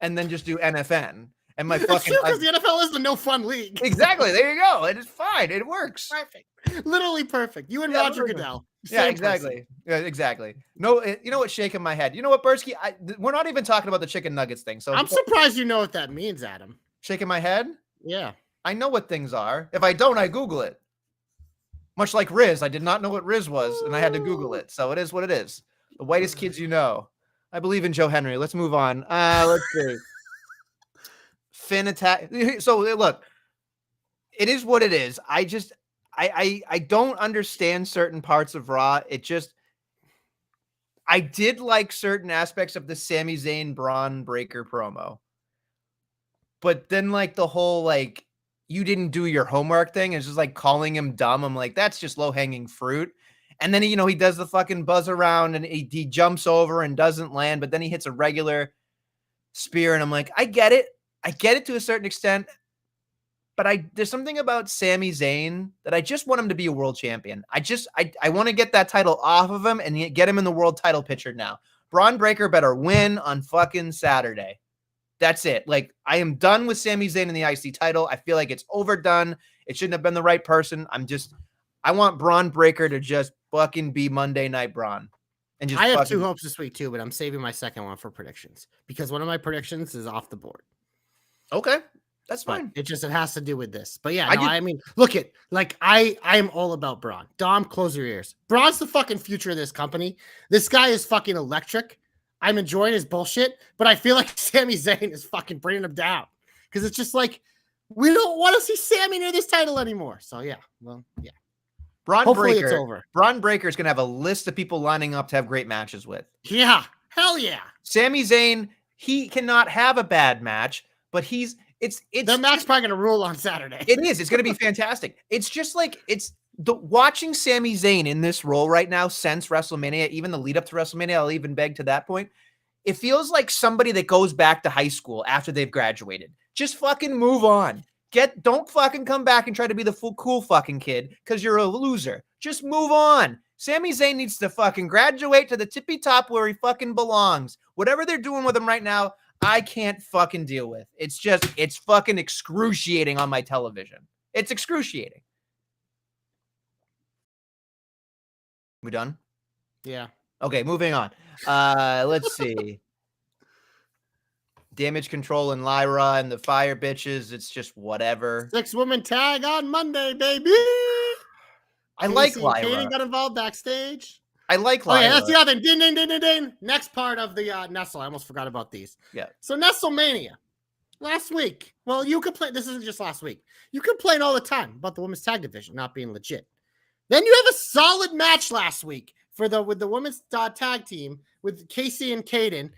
and then just do NFN. And my fucking because the NFL is the no fun league. Exactly. There you go. It is fine. It works. Perfect. Literally perfect. You and Roger Goodell. Yeah, exactly. Yeah, exactly. No, you know what's shaking my head? You know what, Bursky? We're not even talking about the chicken nuggets thing. So I'm surprised you know what that means, Adam. Shaking my head? Yeah. I know what things are. If I don't, I Google it. Much like Riz. I did not know what Riz was, and I had to Google it. So it is what it is. The whitest kids you know. I believe in Joe Henry. Let's move on. Let's see. Finn attack. So look, it is what it is. I don't understand certain parts of Raw. I did like certain aspects of the Sami Zayn Braun Breaker promo, but then like the whole like you didn't do your homework thing is just like calling him dumb. I'm like, that's just low hanging fruit. And then he does the fucking buzz around and he jumps over and doesn't land, but then he hits a regular spear, and I'm like, I get it to a certain extent, but there's something about Sami Zayn that I just want him to be a world champion. I want to get that title off of him and get him in the world title picture now. Braun Breaker better win on fucking Saturday. That's it. Like, I am done with Sami Zayn in the IC title. I feel like it's overdone. It shouldn't have been the right person. I want Braun Breaker to just fucking be Monday Night Braun. And just I have 2 hopes this week too, but I'm saving my second one for predictions because one of my predictions is off the board. Okay. That's fine. It has to do with this. But yeah, I mean, look at, like, I am all about Braun. Dom, close your ears. Braun's the fucking future of this company. This guy is fucking electric. I'm enjoying his bullshit, but I feel like Sami Zayn is fucking bringing him down because it's just like, we don't want to see Sami near this title anymore. So yeah, well, yeah. Hopefully it's over. Braun Breaker is going to have a list of people lining up to have great matches with. Yeah. Hell yeah. Sami Zayn, he cannot have a bad match, but it's the match probably going to rule on Saturday. It is. It's going to be fantastic. It's just like, watching Sami Zayn in this role right now since WrestleMania, even the lead up to WrestleMania, I'll even beg to that point. It feels like somebody that goes back to high school after they've graduated. Just fucking move on. Don't fucking come back and try to be the cool fucking kid because you're a loser. Just move on. Sami Zayn needs to fucking graduate to the tippy top where he fucking belongs. Whatever they're doing with him right now, I can't fucking deal with. It's fucking excruciating on my television. It's excruciating. We done? Yeah. Okay, moving on. Let's see. Damage Control and Lyra and the Fire Bitches. It's just whatever. 6-woman tag on Monday, baby. I like Lyra. Kaden got involved backstage. I like Lyra. Oh, yeah, that's the other. Ding, ding, ding, ding, ding. Next part of the Nestle. I almost forgot about these. Yeah. So Nestlemania. Last week. Well, you complain. This isn't just last week. You complain all the time about the women's tag division not being legit. Then you have a solid match last week with the women's tag team with Casey and Kaden,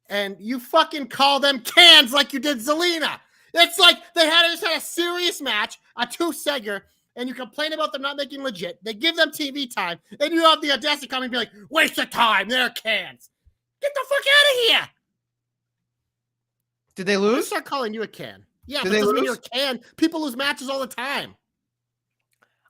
and you fucking call them cans like you did Zelina. It's like they just had a serious match, a 2-segger, and you complain about them not making legit. They give them TV time, and you have the audacity to come and be like, waste of time, they're cans. Get the fuck out of here. Did they I'm lose? start calling you a can. Yeah, Did but they doesn't mean lose? you're a can. People lose matches all the time.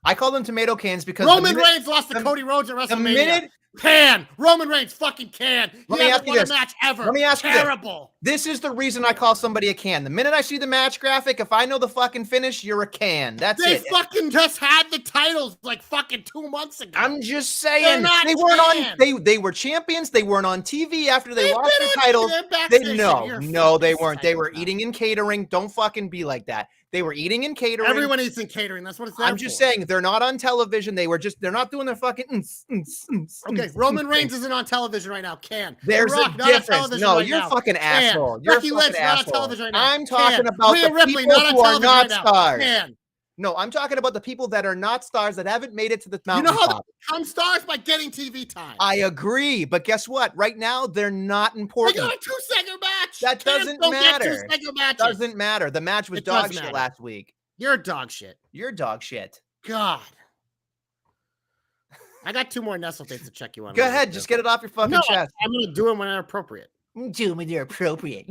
I call them tomato cans because Roman Reigns lost to Cody Rhodes at WrestleMania. Can. Roman Reigns fucking can. He hasn't won a match ever. Let me ask you Terrible. This is the reason I call somebody a can. The minute I see the match graphic, if I know the fucking finish, you're a can. That's they it. They fucking just had the titles like fucking 2 months ago. I'm just saying. They weren't on. They were champions. They weren't on TV after they lost their titles. No, they weren't. They were eating and catering. Don't fucking be like that. They were eating and catering. Everyone eats in catering. That's what it's there I'm just saying they're not on television. They're not doing their fucking. Okay, Roman Reigns isn't on television right now. There's Rock, a difference. No, you're a fucking asshole. You're Becky Lynch not on television right now. I'm talking about the Ripley, people who are not stars. Can. No, I'm talking about the people that are not stars that haven't made it to the mountain. You know how they become stars? By getting TV time. I agree, but guess what? Right now, they're not important. They got a 2-segger match. That doesn't matter. Doesn't matter. The match was dog shit last week. You're dog shit. You're dog shit. God. I got 2 more Nestle things to check you on. Go ahead. Just get it off your fucking chest. I'm going to do them when they're appropriate. Do them when they're appropriate.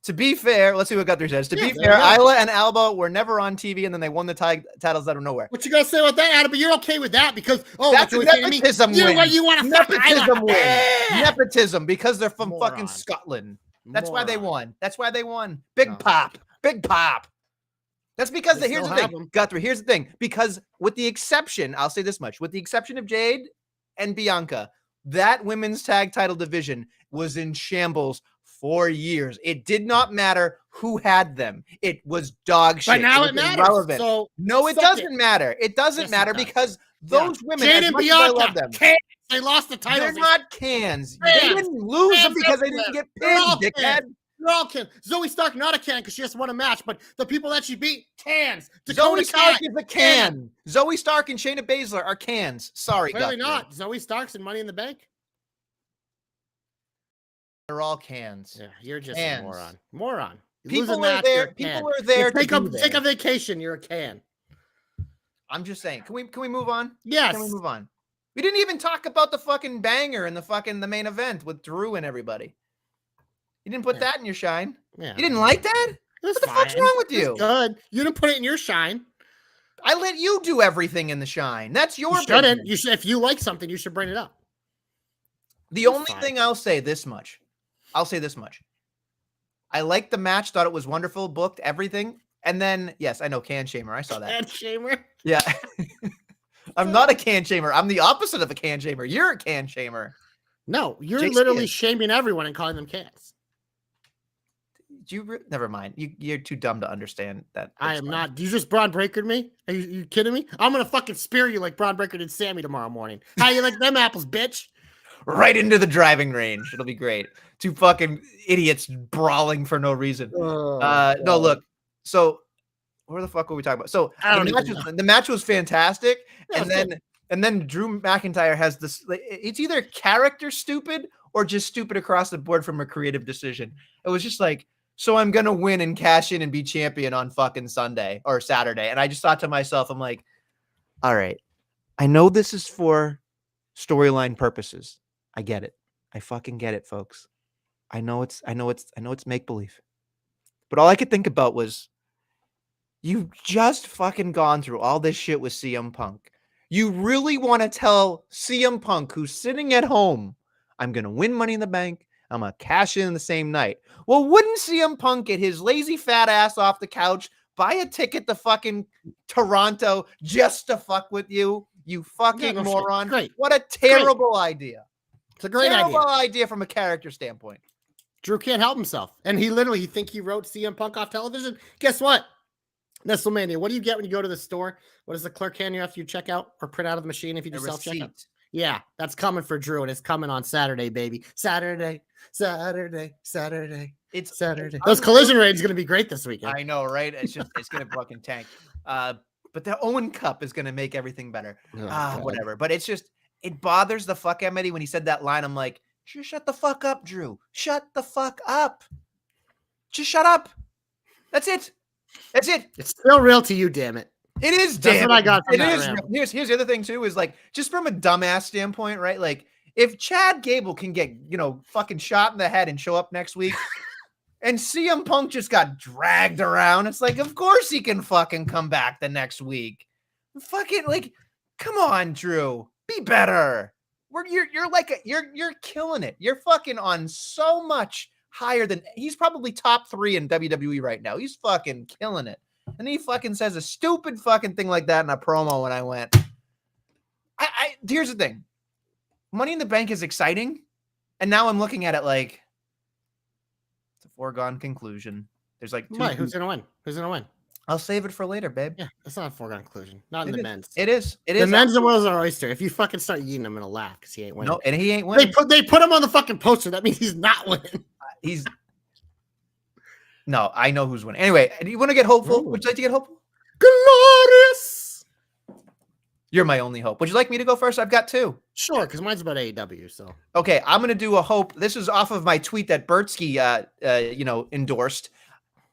To be fair, let's see what Guthrie says. To be fair, Isla and Alba were never on TV, and then they won the titles out of nowhere. What you gonna say about that, Adam? But you're okay with that because that's a nepotism win. You want to nepotism win? Nepotism because they're from fucking Scotland. That's why they won. That's why they won. Big pop. That's because here's the thing, Guthrie. Here's the thing. Because with the exception, I'll say this much: with the exception of Jade and Bianca, that women's tag title division was in shambles for years. It did not matter who had them. It was dog shit. But now it matters. Irrelevant. So no, it doesn't matter. It doesn't matter because those women, Jade and Bianca, I love them, they lost the titles. They're not cans. They didn't lose them because they didn't get pinned, dickhead. They're all cans. Zoe Stark not a can because she just won a match, but the people that she beat, cans. Zoe Stark is a can. Zoe Stark and Shayna Baszler are cans. Sorry, clearly not. Zoe Stark's in Money in the Bank. They're all cans. Yeah, you're just a moron. People are there. People are there. Take a vacation. You're a can. I'm just saying. Can we move on? Yes. Can we move on? We didn't even talk about the fucking banger and the main event with Drew and everybody. You didn't put that in your shine. Yeah. You didn't like that? It was What the fine. fuck's wrong with It was you? good. You didn't put it in your shine. I let you do everything in the shine. That's your You shouldn't. business. You should. If you like something, you should bring it up. The only thing I'll say this much. I liked the match, thought it was wonderful, booked everything. And then, yes, I know, can shamer. I saw that. Can shamer? Yeah. I'm not a can shamer. I'm the opposite of a can shamer. You're a can shamer. No, you're JC literally is. shaming everyone and calling them cans. Never mind. You're too dumb to understand that. I am not. Do you just Braun Breaker me? Are you kidding me? I'm gonna fucking spear you like Braun Breaker did Sammy tomorrow morning. How you like them apples, bitch? Right into the driving range. It'll be great. Two fucking idiots brawling for no reason. No, look. So where the fuck were we talking about? So the match was fantastic, and then Drew McIntyre has this. It's either character stupid or just stupid across the board from a creative decision. It was just like, so I'm gonna win and cash in and be champion on fucking Sunday or Saturday, and I just thought to myself, I'm like, all right, I know this is for storyline purposes. I get it. I fucking get it, folks. I know it's make believe. But all I could think about was, you've just fucking gone through all this shit with CM Punk. You really want to tell CM Punk, who's sitting at home, I'm going to win Money in the Bank, I'm going to cash in the same night. Well, wouldn't CM Punk get his lazy fat ass off the couch, buy a ticket to fucking Toronto just to fuck with you? You fucking moron. What a terrible idea. It's a great idea from a character standpoint. Drew can't help himself. And he think he wrote CM Punk off television. Guess what? Nestlemania, what do you get when you go to the store? What does the clerk hand you after you check out or print out of the machine if you do self-checkout? Yeah, that's coming for Drew, and it's coming on Saturday, baby. Saturday. It's Saturday. Those collision rates going to be great this weekend. I know, right? It's going to fucking tank. But the Owen Cup is going to make everything better. Whatever. But it's just, it bothers the fuck out of me when he said that line. I'm like, just shut the fuck up, Drew. Shut the fuck up. Just shut up. That's it. It's still real to you, damn it. It is. That's what I got from that round. Here's the other thing too, is like, just from a dumbass standpoint, right? Like, if Chad Gable can get, fucking shot in the head and show up next week, and CM Punk just got dragged around, it's like, of course he can fucking come back the next week. Fucking, like, come on, Drew, be better. You're killing it. You're fucking on so much higher than, he's probably top 3 in WWE right now. He's fucking killing it. And he fucking says a stupid fucking thing like that in a promo when I went. Here's the thing. Money in the Bank is exciting. And now I'm looking at it like, it's a foregone conclusion. There's like who's gonna win? Who's gonna win? I'll save it for later, babe. Yeah, it's not a foregone conclusion. Not in the men's. It is. The men's and world's our oyster. If you fucking start eating him, I'm gonna laugh because he ain't winning. No, and he ain't winning. They put him on the fucking poster. That means he's not winning. No, I know who's winning. Anyway, do you want to get hopeful? Would you like to get hopeful? Glorious. You're my only hope. Would you like me to go first? I've got 2. Sure, because mine's about AEW. So okay, I'm gonna do a hope. This is off of my tweet that Bertsky, endorsed.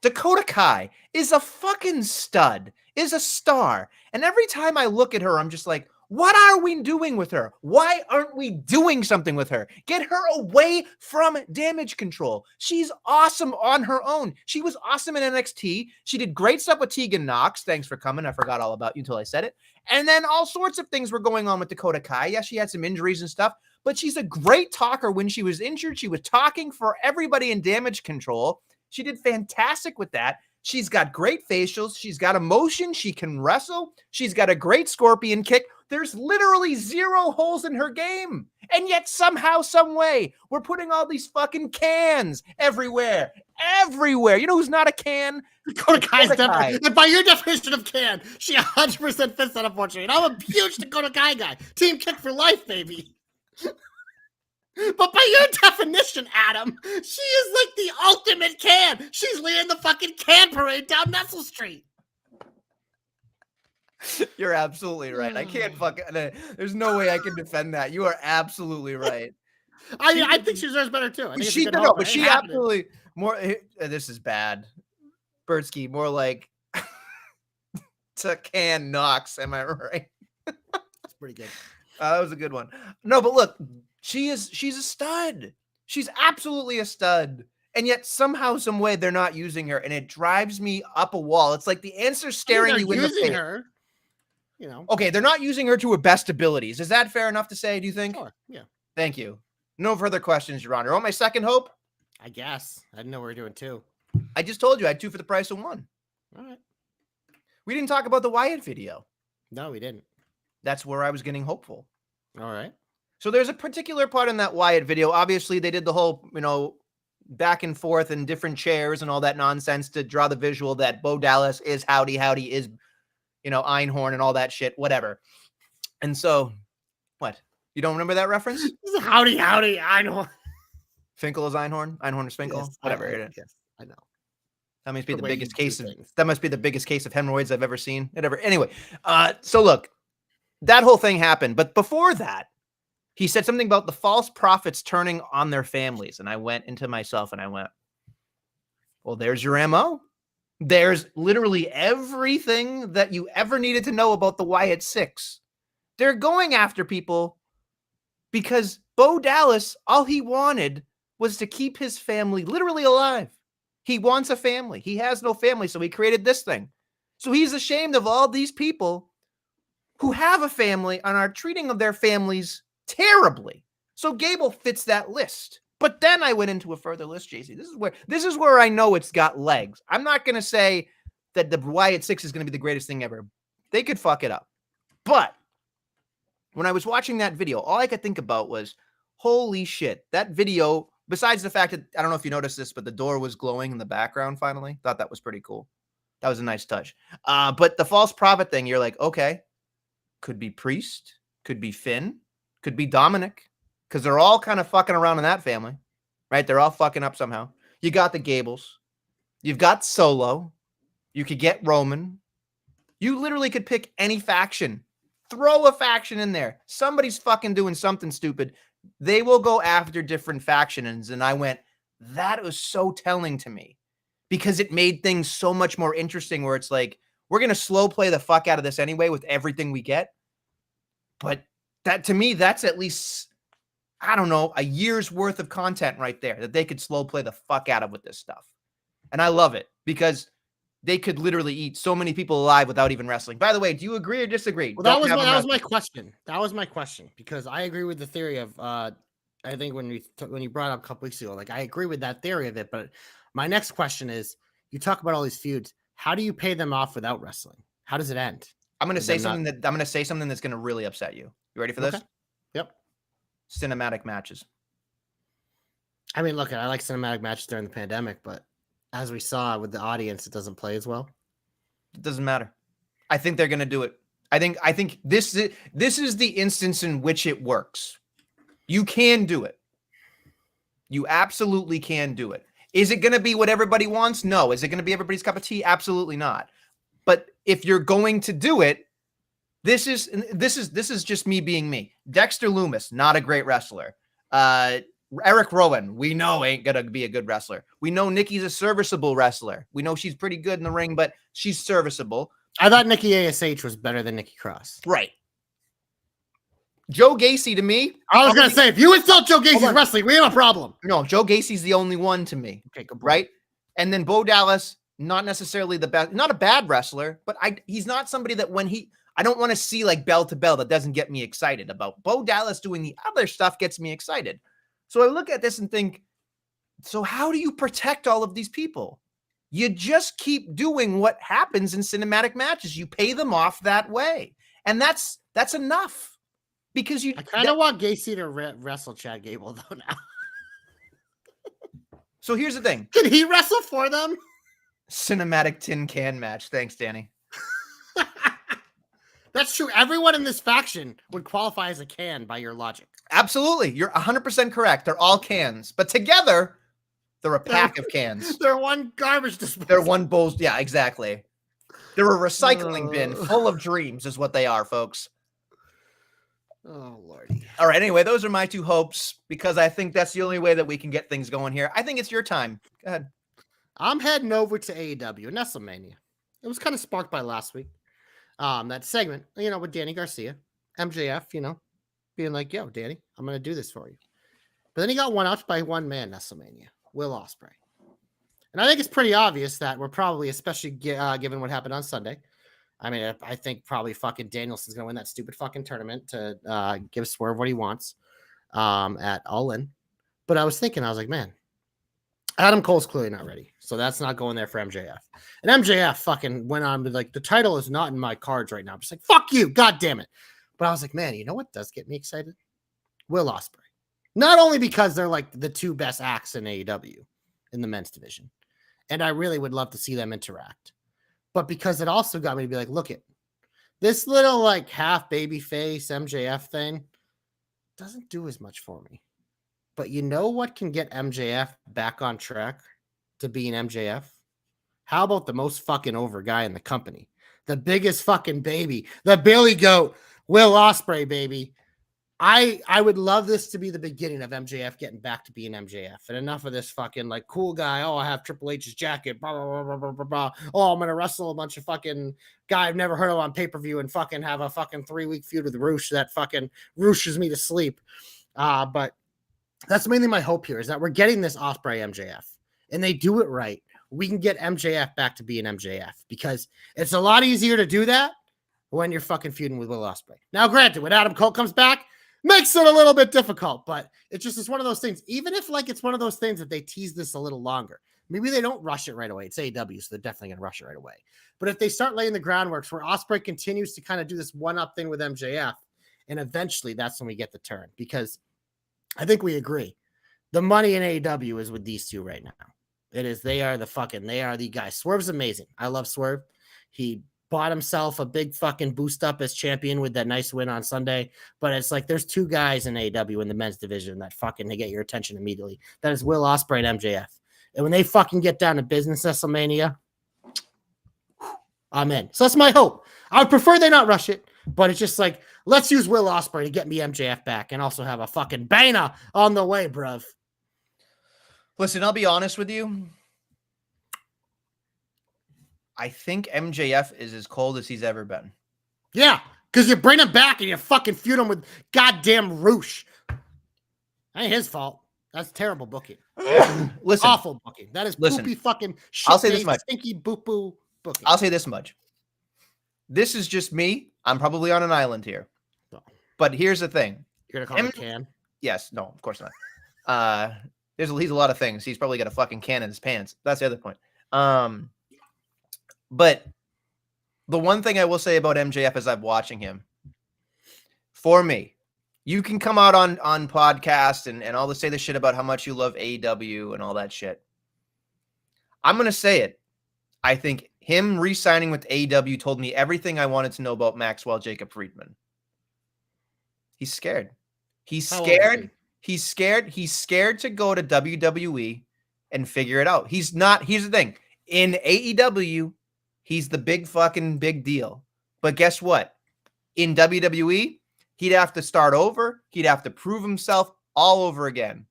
Dakota Kai is a fucking stud, is a star, and every time I look at her, I'm just like, what are we doing with her? Why aren't we doing something with her? Get her away from Damage Control. She's awesome on her own. She was awesome in NXT. She did great stuff with Tegan Knox. Thanks for coming. I forgot all about you until I said it. And then all sorts of things were going on with Dakota Kai. Yeah, she had some injuries and stuff, but she's a great talker. When she was injured, she was talking for everybody in Damage Control. She did fantastic with that. She's got great facials. She's got emotion. She can wrestle. She's got a great scorpion kick. There's literally 0 holes in her game. And yet somehow, some way, we're putting all these fucking cans everywhere. Everywhere. You know who's not a can? Dakota Kai's definitely. By your definition of can, she 100% fits that, unfortunately. And I'm a huge Dakota Kai guy. Team kick for life, baby. But by your definition, Adam, she is like the ultimate can. She's leading the fucking can parade down Nestle Street. You're absolutely right. I can't fucking. There's no way I can defend that. You are absolutely right. I think she deserves better too. She absolutely more. This is bad, Bertsky. More like to can Knox. Am I right? That's pretty good. That was a good one. No, but look, she's a stud. She's absolutely a stud. And yet somehow, some way, they're not using her, and it drives me up a wall. It's like the answer's staring you in the face. Her, you know. Okay, they're not using her to her best abilities. Is that fair enough to say, do you think? Sure, yeah. Thank you. No further questions, Your Honor. Want my second hope? I guess. I didn't know we were doing 2. I just told you I had 2 for the price of 1. All right. We didn't talk about the Wyatt video. No, we didn't. That's where I was getting hopeful. All right. So there's a particular part in that Wyatt video. Obviously, they did the whole, back and forth in different chairs and all that nonsense to draw the visual that Bo Dallas is Howdy is, Einhorn and all that shit, whatever. And so, what? You don't remember that reference? Howdy, Einhorn. Finkel is Einhorn? Einhorn is Finkel? Yes, whatever. Yes, I know. That must be the biggest case of hemorrhoids I've ever seen. Whatever. Anyway, so look, that whole thing happened. But before that, he said something about the false prophets turning on their families. And I went into myself and I went, well, there's your MO. There's literally everything that you ever needed to know about the Wyatt Six. They're going after people because Bo Dallas, all he wanted was to keep his family literally alive. He wants a family. He has no family, so he created this thing. So he's ashamed of all these people who have a family and are treating their families terribly. So Gable fits that list. But then I went into a further list, JC. This is where I know it's got legs. I'm not going to say that the Wyatt Six is going to be the greatest thing ever. They could fuck it up. But when I was watching that video, all I could think about was, holy shit, that video, besides the fact that, I don't know if you noticed this, but the door was glowing in the background finally. Thought that was pretty cool. That was a nice touch. But the false prophet thing, you're like, okay, could be Priest, could be Finn, could be Dominic, because they're all kind of fucking around in that family, right? They're all fucking up somehow. You got the Gables. You've got Solo. You could get Roman. You literally could pick any faction. Throw a faction in there. Somebody's fucking doing something stupid. They will go after different factions. And I went, that was so telling to me because it made things so much more interesting where it's like, we're going to slow play the fuck out of this anyway with everything we get. But that, to me, that's at least, I don't know, a year's worth of content right there that they could slow play the fuck out of with this stuff. And I love it because they could literally eat so many people alive without even wrestling. By the way, do you agree or disagree? Well, that was my question. That was my question because I agree with the theory of, I think when you brought up a couple weeks ago, like I agree with that theory of it. But my next question is, you talk about all these feuds. How do you pay them off without wrestling? How does it end? I'm going to say something that's going to really upset you. You ready for this? Yep. Cinematic matches. I mean, look, I like cinematic matches during the pandemic, but as we saw with the audience, it doesn't play as well. It doesn't matter. I think they're going to do it. I think this is the instance in which it works. You can do it. You absolutely can do it. Is it going to be what everybody wants? No. Is it going to be everybody's cup of tea? Absolutely not. But if you're going to do it, this is just me being me. Dexter Lumis, not a great wrestler. Eric Rowan, we know ain't going to be a good wrestler. We know Nikki's a serviceable wrestler. We know she's pretty good in the ring, but she's serviceable. I thought Nikki ASH was better than Nikki Cross. Right. Joe Gacy to me. I was going to say, if you insult Joe Gacy's wrestling, we have a problem. No, Joe Gacy's the only one to me. Okay, good point. Right? And then Bo Dallas, not necessarily the best, not a bad wrestler, but he's not somebody that I don't want to see like bell to bell. That doesn't get me excited about. Bo Dallas doing the other stuff gets me excited. So I look at this and think, so how do you protect all of these people? You just keep doing what happens in cinematic matches. You pay them off that way. And that's enough. Because I kind of want Gacy to wrestle Chad Gable though now. So here's the thing. Can he wrestle for them? Cinematic tin can match. Thanks, Danny. That's true. Everyone in this faction would qualify as a can by your logic. Absolutely. You're 100% correct. They're all cans. But together, they're a pack of cans. They're one garbage disposal. They're one bowl. Yeah, exactly. They're a recycling bin full of dreams is what they are, folks. Oh, Lordy. All right. Anyway, those are my 2 hopes because I think that's the only way that we can get things going here. I think it's your time. Go ahead. I'm heading over to AEW, Nestlemania. It was kind of sparked by last week. That segment, with Danny Garcia, MJF, being like, yo, Danny, I'm going to do this for you. But then he got one out by one man, Nestlemania, Will Ospreay. And I think it's pretty obvious that we're probably, especially given what happened on Sunday. I mean, I think probably fucking Danielson's gonna win that stupid fucking tournament to give Swerve what he wants at All In. But I was like, man, Adam Cole's clearly not ready, so that's not going there for MJF. And MJF fucking went on to like, the title is not in my cards right now. I'm just like, fuck you, god damn it. But I was like, man, you know what does get me excited? Will Ospreay. Not only because they're like the two best acts in AEW in the men's division, and I really would love to see them interact, but because it also got me to be like, look at this little like half baby face MJF thing doesn't do as much for me. But you know what can get MJF back on track to being MJF? How about the most fucking over guy in the company? The biggest fucking baby, the Billy Goat, Will Ospreay, baby. I would love this to be the beginning of MJF getting back to being MJF. And enough of this fucking like cool guy. Oh, I have Triple H's jacket. Blah, blah, blah, blah, blah, blah. Oh, I'm going to wrestle a bunch of fucking guy I've never heard of on pay-per-view and fucking have a fucking 3-week feud with Roosh that fucking rooshes me to sleep. But that's mainly my hope here, is that we're getting this Ospreay MJF and they do it right. We can get MJF back to being MJF, because it's a lot easier to do that when you're fucking feuding with Will Ospreay. Now, granted, when Adam Cole comes back, makes it a little bit difficult, but it's one of those things. Even if like it's one of those things that they tease this a little longer, maybe they don't rush it right away. It's AEW, so they're definitely going to rush it right away. But if they start laying the groundwork where Ospreay continues to kind of do this one-up thing with MJF, and eventually that's when we get the turn, because I think we agree. The money in AEW is with these two right now. It is. They are the guys. Swerve's amazing. I love Swerve. He bought himself a big fucking boost up as champion with that nice win on Sunday. But it's like there's two guys in AEW in the men's division that fucking they get your attention immediately. That is Will Ospreay and MJF. And when they fucking get down to business, Nestlemania, I'm in. So that's my hope. I would prefer they not rush it, but it's just like, let's use Will Ospreay to get me MJF back and also have a fucking banger on the way, bruv. Listen, I'll be honest with you. I think MJF is as cold as he's ever been. Yeah, because you bring him back and you fucking feud him with goddamn Roosh. Ain't his fault. That's terrible booking. Listen, awful booking. That is poopy fucking shit. I'll say this much. Stinky boo booking. I'll say this much. This is just me. I'm probably on an island here. But here's the thing. You're gonna call him Can? Yes. No, of course not. He's a lot of things. He's probably got a fucking can in his pants. That's the other point. But the one thing I will say about MJF as I'm watching him, for me, you can come out on podcast and all this say the shit about how much you love AEW and all that shit. I'm going to say it. I think him re-signing with AEW told me everything I wanted to know about Maxwell Jacob Friedman. He's scared. He's scared. He's scared. He's scared to go to WWE and figure it out. He's not. Here's the thing. In AEW, he's the big deal. But guess what? In WWE, he'd have to start over. He'd have to prove himself all over again.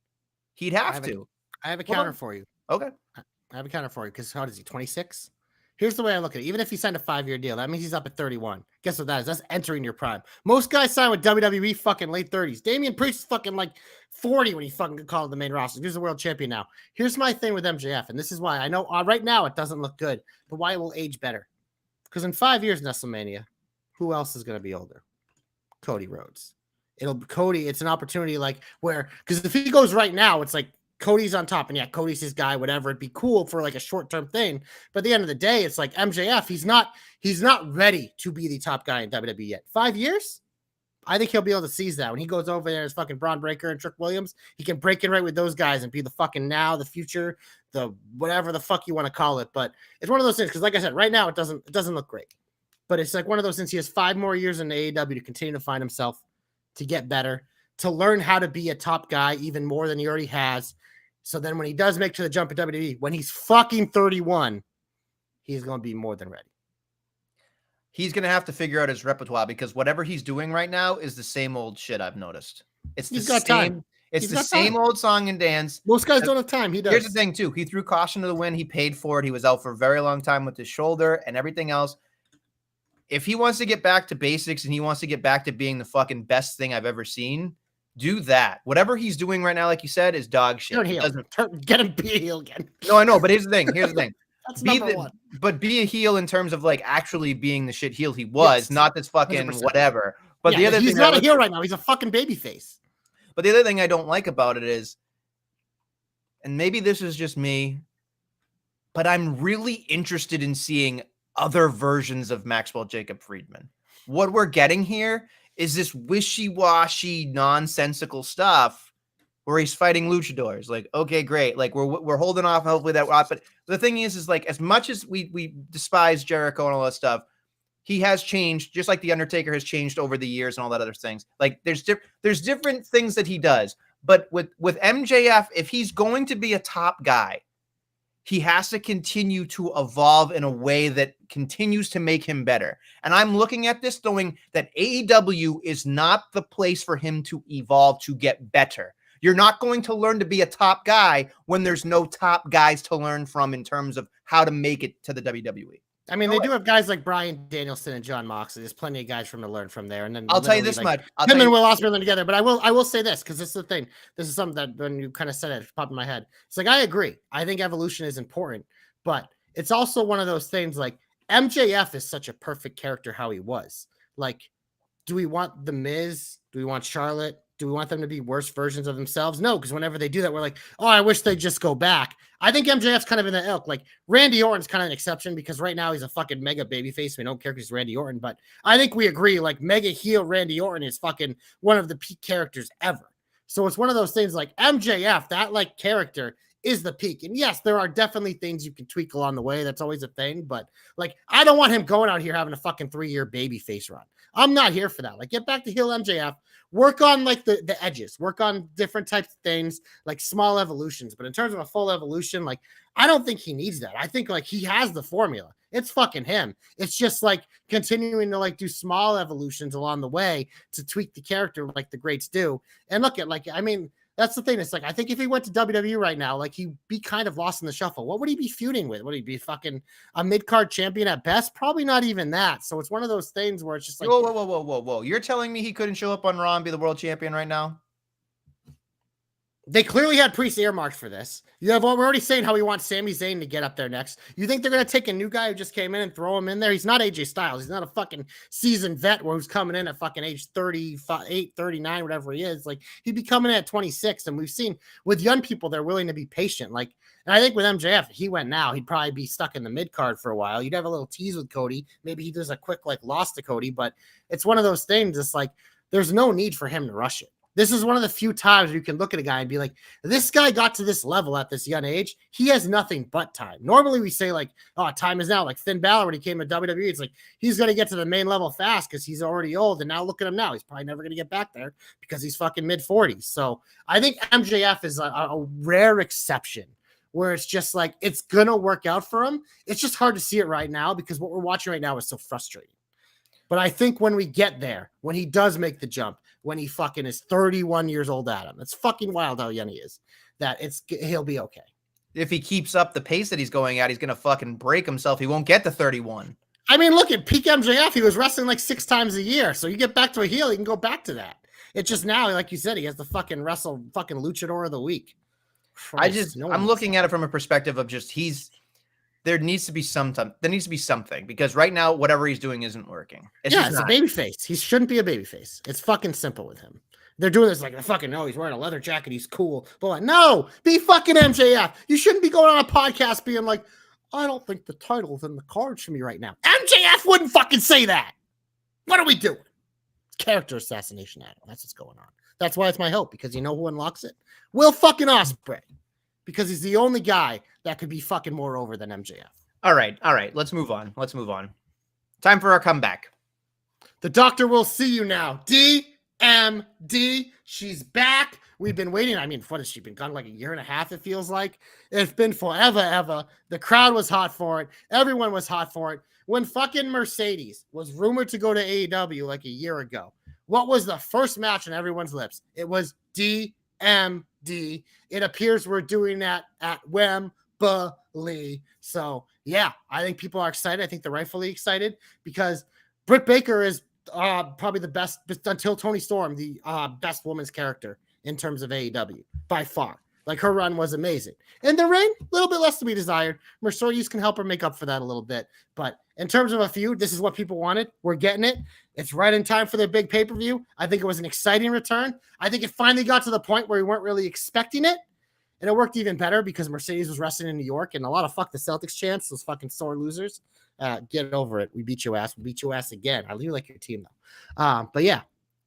He'd have to. I have a counter for you. Okay. I have a counter for you, because how does he? 26? Here's the way I look at it. Even if he signed a 5-year deal, that means he's up at 31. Guess what that is? That's entering your prime. Most guys sign with WWE fucking late 30s. Damian Priest is fucking like 40 when he fucking got called the main roster. He's the world champion now. Here's my thing with MJF, and this is why I know right now it doesn't look good, but why it will age better. Because in 5 years, Nestlemania, who else is going to be older? Cody Rhodes. It's an opportunity like where, because if he goes right now, it's like Cody's on top, and yeah, Cody's his guy, whatever. It'd be cool for like a short-term thing. But at the end of the day, it's like MJF, he's not ready to be the top guy in WWE yet. 5 years? I think he'll be able to seize that. When he goes over there as fucking Braun Breaker and Trick Williams, he can break in right with those guys and be the fucking now, the future, the whatever the fuck you want to call it. But it's one of those things, because like I said, right now it doesn't look great. But it's like one of those things. He has 5 more years in AEW to continue to find himself, to get better, to learn how to be a top guy even more than he already has. So then when he does make to the jump at WWE, when he's fucking 31, he's going to be more than ready. He's going to have to figure out his repertoire, because whatever he's doing right now is the same old shit I've noticed. It's the same. It's the same old song and dance. Most guys don't have time. He does. Here's the thing, too. He threw caution to the wind. He paid for it. He was out for a very long time with his shoulder and everything else. If he wants to get back to basics and he wants to get back to being the fucking best thing I've ever seen, Do that. Whatever he's doing right now, like you said, is dog shit. Turn heel. Get him be a heel again. No, I know, but here's the thing. Here's the thing. That's number one. But be a heel in terms of like actually being the shit heel he was, not this fucking 100%. whatever. But the other he's thing not a heel right now. He's a fucking babyface. But the other thing I don't like about it is, and maybe this is just me, but I'm really interested in seeing other versions of Maxwell Jacob Friedman. What we're getting here is this wishy-washy, nonsensical stuff where he's fighting luchadors. Like, okay, great. Like we're holding off. Hopefully that. But the thing is like as much as we despise Jericho and all that stuff, he has changed, just like the Undertaker has changed over the years and all that other things. Like there's different things that he does. But with MJF, if he's going to be a top guy, he has to continue to evolve in a way that continues to make him better. And I'm looking at this knowing that AEW is not the place for him to evolve to get better. You're not going to learn to be a top guy when there's no top guys to learn from in terms of how to make it to the WWE. I mean, they do have guys like Bryan Danielson and John Moxley. There's plenty of guys for him to learn from there. And then I'll tell you this much. Him and Will Ospreay together. But I will say this, because this is the thing. This is something that when you kind of said it, it popped in my head. It's like, I agree. I think evolution is important. But it's also one of those things like MJF is such a perfect character how he was. Like, do we want The Miz? Do we want Charlotte? Do we want them to be worse versions of themselves? No, because whenever they do that, we're like, oh, I wish they'd just go back. I think MJF's kind of in the ilk. Like, Randy Orton's kind of an exception because right now he's a fucking mega babyface. We don't care because he's Randy Orton, but I think we agree, like, mega heel Randy Orton is fucking one of the peak characters ever. So it's one of those things like MJF, that, like, character is the peak. And yes, there are definitely things you can tweak along the way. That's always a thing. But, like, I don't want him going out here having a fucking 3-year babyface run. I'm not here for that. Like, get back to heel MJF. Work on like the edges, work on different types of things, like small evolutions. But in terms of a full evolution, like I don't think he needs that. I think like he has the formula. It's fucking him. It's just like continuing to like do small evolutions along the way to tweak the character like the greats do. And look at like, I mean, that's the thing. It's like, I think if he went to WWE right now, like he'd be kind of lost in the shuffle. What would he be feuding with? Would he be fucking a mid-card champion at best? Probably not even that. So it's one of those things where it's just like, whoa. You're telling me he couldn't show up on Raw and be the world champion right now? They clearly had Priest earmarked for this. We're already saying how we want Sami Zayn to get up there next. You think they're going to take a new guy who just came in and throw him in there? He's not AJ Styles. He's not a fucking seasoned vet who's coming in at fucking age 38, 39, whatever he is. Like, he'd be coming in at 26. And we've seen with young people, they're willing to be patient. Like, and I think with MJF, if he went now, he'd probably be stuck in the mid card for a while. You'd have a little tease with Cody. Maybe he does a quick, like, loss to Cody. But it's one of those things. It's like, there's no need for him to rush it. This is one of the few times you can look at a guy and be like, this guy got to this level at this young age. He has nothing but time. Normally we say like, oh, time is now. Like Finn Balor when he came to WWE, it's like he's going to get to the main level fast because he's already old. And now look at him now. He's probably never going to get back there because he's fucking mid-40s. So I think MJF is a rare exception where it's just like it's going to work out for him. It's just hard to see it right now because what we're watching right now is so frustrating. But I think when we get there, when he does make the jump, when he fucking is 31 years old at him, it's fucking wild how young he is, that he'll be okay. If he keeps up the pace that he's going at, he's going to fucking break himself. He won't get to 31. I mean, look at peak MJF. He was wrestling like 6 times a year. So you get back to a heel, you can go back to that. It's just now, like you said, he has to fucking wrestle fucking luchador of the week. Christ, I'm looking at it from a perspective of just there needs to be something because right now, whatever he's doing isn't working. It's a baby face. He shouldn't be a baby face. It's fucking simple with him. They're doing this like, fucking no, he's wearing a leather jacket. He's cool. But like, no, be fucking MJF. You shouldn't be going on a podcast being like, I don't think the title's in the cards for me right now. MJF wouldn't fucking say that. What are we doing? It's character assassination, Adam. That's what's going on. That's why it's my hope, because you know who unlocks it? Will fucking Ospreay. Because he's the only guy that could be fucking more over than MJF. All right. Let's move on. Time for our comeback. The doctor will see you now. DMD. She's back. We've been waiting. I mean, what has she been gone? Like a year and a half, it feels like. It's been forever, ever. The crowd was hot for it. Everyone was hot for it. When fucking Mercedes was rumored to go to AEW like a year ago, what was the first match on everyone's lips? It was DMD. It appears we're doing that at Wembley. So, yeah, I think people are excited. I think they're rightfully excited because Britt Baker is probably the best until Toni Storm, the best woman's character in terms of AEW by far. Like her run was amazing. In the ring, a little bit less to be desired. Mercedes can help her make up for that a little bit. But in terms of a feud, this is what people wanted. We're getting it. It's right in time for their big pay-per-view. I think it was an exciting return. I think it finally got to the point where we weren't really expecting it. And it worked even better because Mercedes was wrestling in New York and a lot of fuck the Celtics chants, those fucking sore losers. Get over it. We beat your ass. We beat your ass again. I do like your team though. But yeah.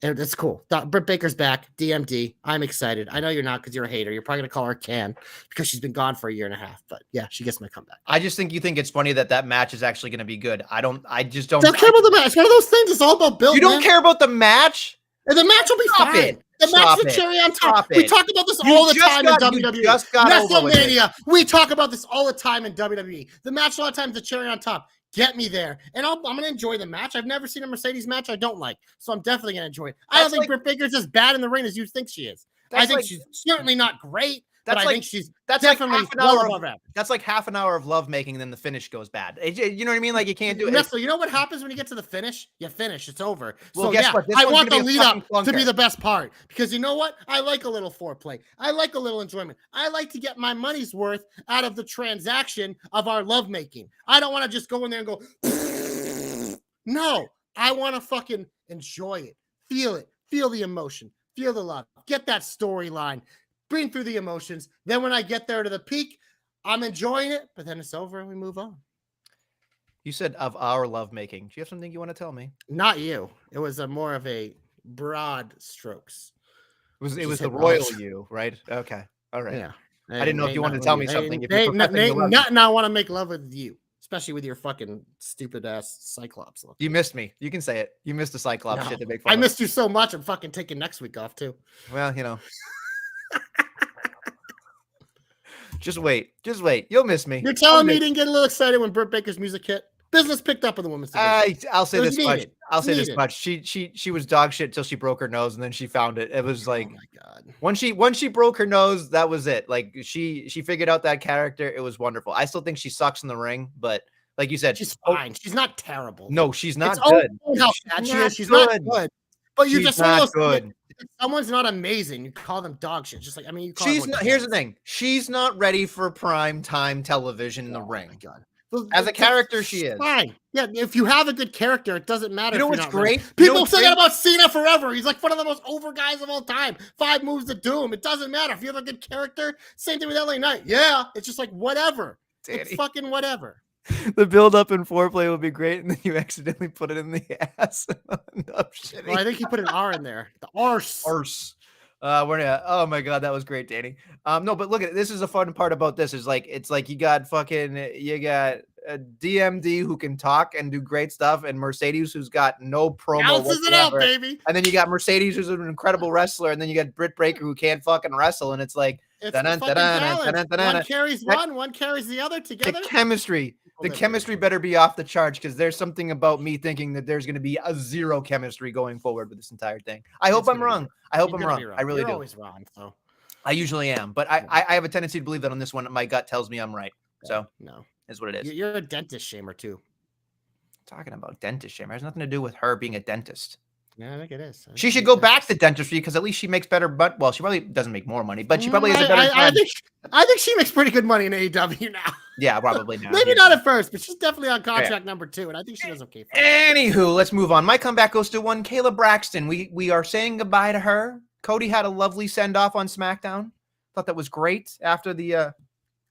It's cool. Britt Baker's back. DMD. I'm excited. I know you're not because you're a hater. You're probably going to call her Can because she's been gone for a year and a half. But yeah, she gets my comeback. I just think you think it's funny that match is actually going to be good. I just don't care about the match. It's one of those things. It's all about build. You don't care about the match? And the match will be fine. The match is the cherry on top. We talk about this all the time in WWE. Nestlemania. We talk about this all the time in WWE. The match a lot of times the cherry on top. Get me there. And I'm going to enjoy the match. I've never seen a Mercedes match I don't like. So I'm definitely going to enjoy it. I don't think Britt Baker's as bad in the ring as you think she is. I think she's certainly not great. But I think she's definitely well above average. That's like half an hour of love making, and then the finish goes bad. You know what I mean? Like you can't do it. So you know what happens when you get to the finish? You finish. It's over. Well, so guess what? I want the lead up to be the best part because you know what? I like a little foreplay. I like a little enjoyment. I like to get my money's worth out of the transaction of our love making. I don't want to just go in there and go. No, I want to fucking enjoy it, feel the emotion, feel the love, get that storyline. Bring through the emotions. Then when I get there to the peak, I'm enjoying it, but then it's over and we move on. You said of our lovemaking. Do you have something you want to tell me? Not you. It was more of a broad strokes. It was the royal you, right? Okay. All right. Yeah. I didn't know if you wanted to tell me something. Nothing I want to make love with you, especially with your fucking stupid ass Cyclops look. You missed me. You can say it. You missed the Cyclops shit to make fun I missed you so much. I'm fucking taking next week off too. Well, you know. Just wait. You'll miss me. You're telling me you didn't get a little excited when Britt Baker's music hit? Business picked up in the women's division. I'll say this much. I'll say this much. She was dog shit till she broke her nose, and then she found it. It was like, oh my god. Once she broke her nose, that was it. Like she figured out that character. It was wonderful. I still think she sucks in the ring, but like you said, she's fine. She's not terrible. No, she's not good. How bad she is. She's not good. But you're just not good. If someone's not amazing, you call them dog shit. Just like you call she's not. Here's the thing: she's not ready for prime time television in the ring. My God. As a character, she is fine. Yeah, if you have a good character, it doesn't matter. You know what's great? People say that about Cena forever. He's like one of the most over guys of all time. 5 moves to doom. It doesn't matter if you have a good character. Same thing with LA Knight. Yeah, it's just like whatever. Danny. It's fucking whatever. The build up and foreplay will be great, and then you accidentally put it in the ass. Well, I think you put an R in there. The arse. Arse. Oh my god, that was great, Danny. No, but look at it. This is a fun part about this. It's like you got a DMD who can talk and do great stuff, and Mercedes who's got no promo. Bounces it out, baby. And then you got Mercedes who's an incredible wrestler, and then you got Britt Baker who can't fucking wrestle, and it's like one carries one carries the other together. The chemistry better be off the charts because there's something about me thinking that there's going to be a zero chemistry going forward with this entire thing. I hope I'm wrong. I hope I'm wrong. I really do. You're always wrong, so. I usually am, but I have a tendency to believe that on this one, my gut tells me I'm right. So no, is what it is. You're a dentist shamer too. Talking about dentist shamer has nothing to do with her being a dentist. Yeah, I think it is. She should go back to dentistry because at least she makes better. But well, she probably doesn't make more money, but she probably has a better. I think she makes pretty good money in AEW now. Yeah, probably now. Maybe not at first, but she's definitely on contract number 2, and I think she does okay. Anywho, let's move on. My comeback goes to one Kayla Braxton. We are saying goodbye to her. Cody had a lovely send off on SmackDown. Thought that was great after the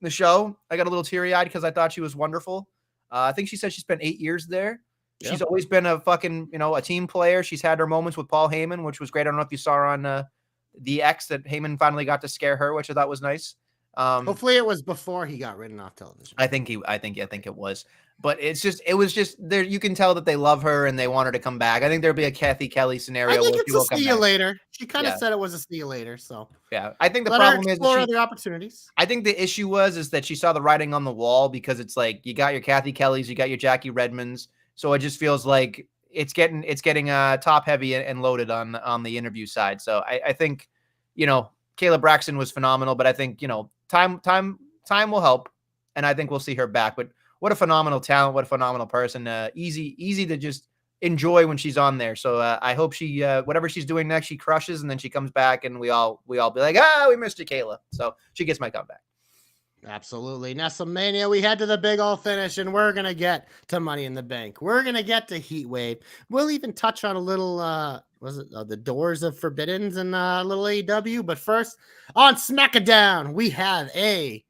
show. I got a little teary eyed because I thought she was wonderful. I think she said she spent 8 years there. Yep. She's always been a fucking, a team player. She's had her moments with Paul Heyman, which was great. I don't know if you saw her on the X that Heyman finally got to scare her, which I thought was nice. Hopefully it was before he got written off television. I think it was. But it was just there. You can tell that they love her and they want her to come back. I think there'll be a Kathy Kelly scenario. I think it's a see you later. She kind of said it was a see you later. So yeah, I think the problem is other opportunities. I think the issue is that she saw the writing on the wall because it's like you got your Kathy Kellys, you got your Jackie Redmonds. So it just feels like it's getting top heavy and loaded on the interview side. So I think, Kayla Braxton was phenomenal, but I think, time will help. And I think we'll see her back, but what a phenomenal talent. What a phenomenal person. Easy to just enjoy when she's on there. So I hope she whatever she's doing next, she crushes, and then she comes back, and we all be like, we missed you, Kayla. So she gets my comeback. Absolutely. Nestlemania, we head to the big old finish, and we're going to get to Money in the Bank. We're going to get to Heat Wave. We'll even touch on a little, the Doors of Forbiddens and a little AEW. But first, on SmackDown, we have I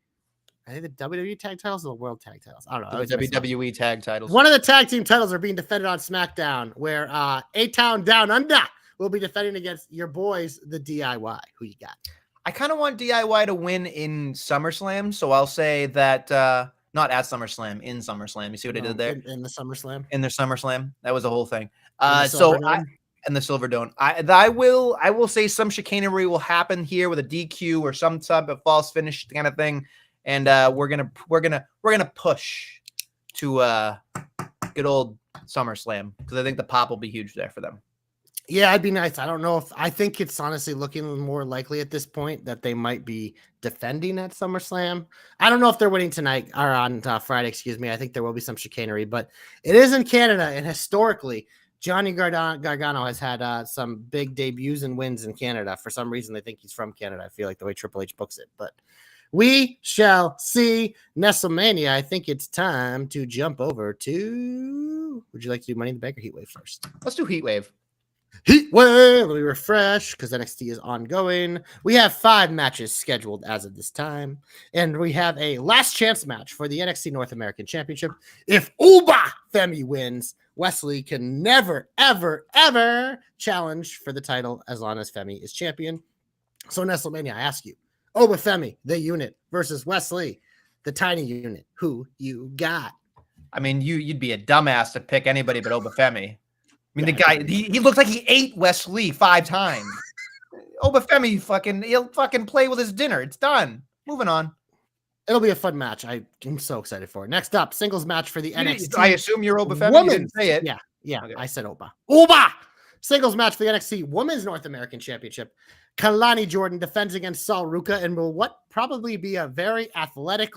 think the WWE tag titles or the World tag titles. I don't know. The WWE tag titles. One of the tag team titles are being defended on SmackDown, where A-Town Down Under will be defending against your boys, the DIY. Who you got? I kind of want DIY to win in SummerSlam, so I'll say that not at SummerSlam, in SummerSlam. You see what I did there? In the SummerSlam. In the SummerSlam, that was the whole thing. In the Silver Dome. I will say some chicanery will happen here with a DQ or some type of false finish kind of thing, and we're gonna push to good old SummerSlam because I think the pop will be huge there for them. Yeah, it'd be nice. I think it's honestly looking more likely at this point that they might be defending at SummerSlam. I don't know if they're winning tonight or on Friday, excuse me. I think there will be some chicanery, but it is in Canada. And historically, Johnny Gargano has had some big debuts and wins in Canada. For some reason, they think he's from Canada. I feel like the way Triple H books it, but we shall see. Nestlemania, I think it's time to jump over to, would you like to do Money in the Bank or Heat Wave first? Let's do Heat Wave. Heat Wave, let me refresh because NXT is ongoing. We have 5 matches scheduled as of this time, and we have a last chance match for the NXT North American Championship. If Uba Femi wins, Wesley can never, ever, ever challenge for the title as long as Femi is champion. So, Nestlemania, I ask you, Uba Femi, the unit, versus Wesley, the tiny unit. Who you got? I mean, you'd be a dumbass to pick anybody but Uba Femi. I mean, the guy, he looks like he ate Wesley 5 times. Uba Femi he'll fucking play with his dinner. It's done. Moving on. It'll be a fun match. I'm so excited for it. Next up, singles match for the NXT. I assume you're Uba Femi. You didn't say it. Yeah. Okay. I said Uba. Uba! Singles match for the NXT Women's North American Championship. Kalani Jordan defends against Sol Ruka and will probably be a very athletic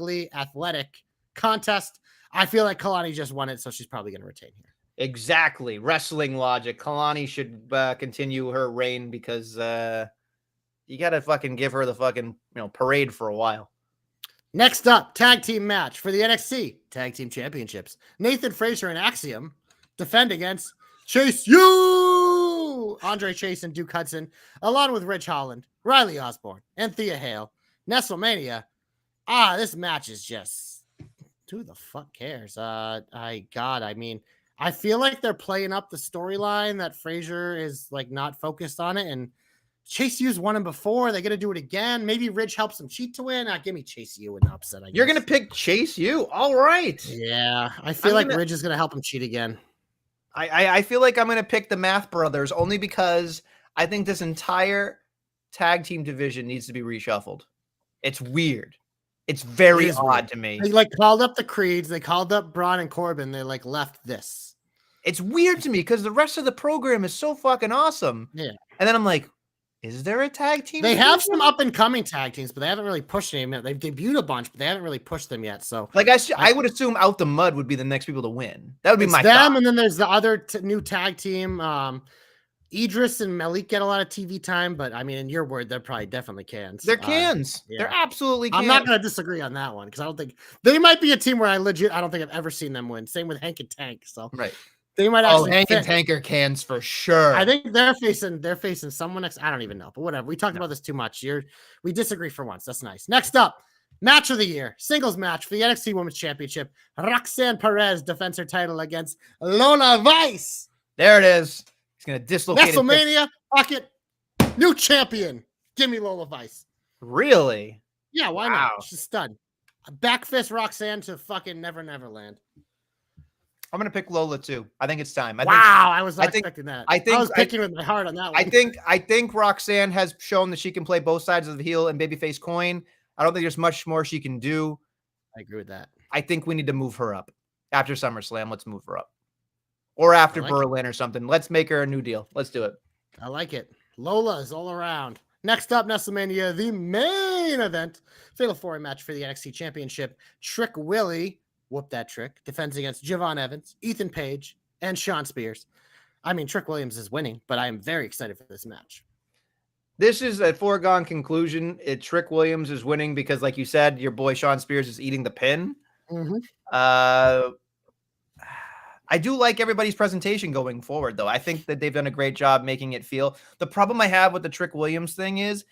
contest. I feel like Kalani just won it, so she's probably going to retain here. Exactly. Wrestling logic. Kalani should continue her reign because you got to fucking give her the fucking parade for a while. Next up, tag team match for the NXT Tag Team Championships. Nathan Frazier and Axiom defend against Chase U, Andre Chase and Duke Hudson, along with Rich Holland, Riley Osborne, and Thea Hale. Nestlemania. This match is just, who the fuck cares? I feel like they're playing up the storyline that Frazier is like not focused on it, and Chase U's won him before. They're gonna do it again. Maybe Ridge helps him cheat to win. Give me Chase U in the upset. I guess. You're gonna pick Chase U. All right. Yeah, I feel like Ridge is gonna help him cheat again. I feel like I'm gonna pick the Math Brothers only because I think this entire tag team division needs to be reshuffled. It's weird. It's very odd to me. They called up the Creeds. They called up Braun and Corbin. They left this. It's weird to me because the rest of the program is so fucking awesome. Yeah. And then I'm like, is there a tag team? They have some up and coming tag teams, but they haven't really pushed them yet. They've debuted a bunch, but they haven't really pushed them yet. So, I would assume Out the Mud would be the next people to win. That would be my them. thought. And then there's the other new tag team. Idris and Malik get a lot of TV time, but I mean, in your word, they're probably definitely cans. They're cans. Yeah. They're absolutely cans. I'm not going to disagree on that one because I don't think they might be a team where I don't think I've ever seen them win. Same with Hank and Tank. So, right. They might actually. Hank and Tank are cans for sure. I think they're facing someone next. I don't even know, but whatever. We talked about this too much. We disagree for once. That's nice. Next up, match of the year, singles match for the NXT Women's Championship. Roxanne Perez defends her title against Lola Vice. There it is. He's gonna dislocate. WrestleMania, pocket, new champion. Give me Lola Vice. Really? Yeah, why not? She's stud. Back fist Roxanne to fucking Never Neverland. I'm gonna pick Lola too. I think it's time. I was not expecting that. I was picking with my heart on that one. I think Roxanne has shown that she can play both sides of the heel and babyface coin. I don't think there's much more she can do. I agree with that. I think we need to move her up after SummerSlam. Let's move her up, or after Berlin or something. Let's make her a new deal. Let's do it. I like it. Lola is all around. Next up, Nestlemania, the main event, Fatal 4-Way match for the NXT Championship. Trick Willie. Whoop that trick. Defends against Javon Evans, Ethan Page, and Sean Spears. I mean, Trick Williams is winning, but I am very excited for this match. This is a foregone conclusion. Trick Williams is winning because, like you said, your boy Shawn Spears is eating the pin. I do like everybody's presentation going forward, though. I think that they've done a great job making it feel. The problem I have with the Trick Williams thing is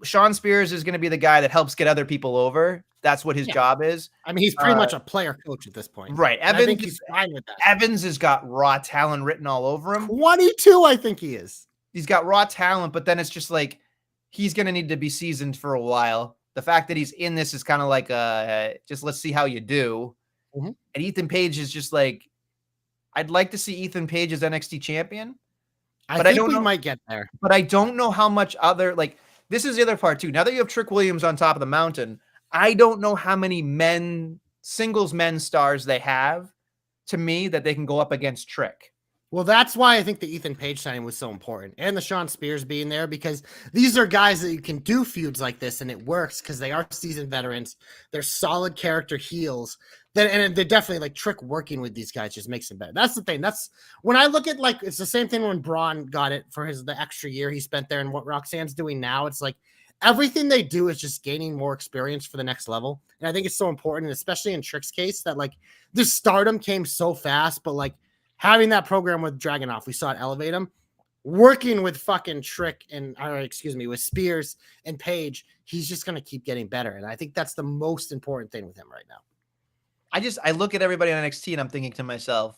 Shawn Spears is going to be the guy that helps get other people over. That's what his job is. I mean, he's pretty much a player coach at this point. Right. I think he's fine with that. Evans has got raw talent written all over him. 22, I think he is. He's got raw talent, but then it's just like he's going to need to be seasoned for a while. The fact that he's in this is kind of like just let's see how you do. And Ethan Page is just like, I'd like to see Ethan Page as NXT champion. But I think we might get there. But I don't know how much other, like, this is the other part too. Now that you have Trick Williams on top of the mountain, I don't know how many singles men stars they have to me that they can go up against Trick. Well, that's why I think the Ethan Page signing was so important, and the Shawn Spears being there, because these are guys that you can do feuds like this, and it works because they are seasoned veterans. They're solid character heels. And they're definitely like Trick working with these guys just makes them better. That's the thing. That's when I look at, like, it's the same thing when Braun got it for the extra year he spent there, and what Roxanne's doing now. It's like everything they do is just gaining more experience for the next level. And I think it's so important, especially in Trick's case, that like this stardom came so fast, but like having that program with Dragunov, we saw it elevate him. Working with fucking Trick with Spears and Page, he's just going to keep getting better. And I think that's the most important thing with him right now. I look at everybody on NXT and I'm thinking to myself,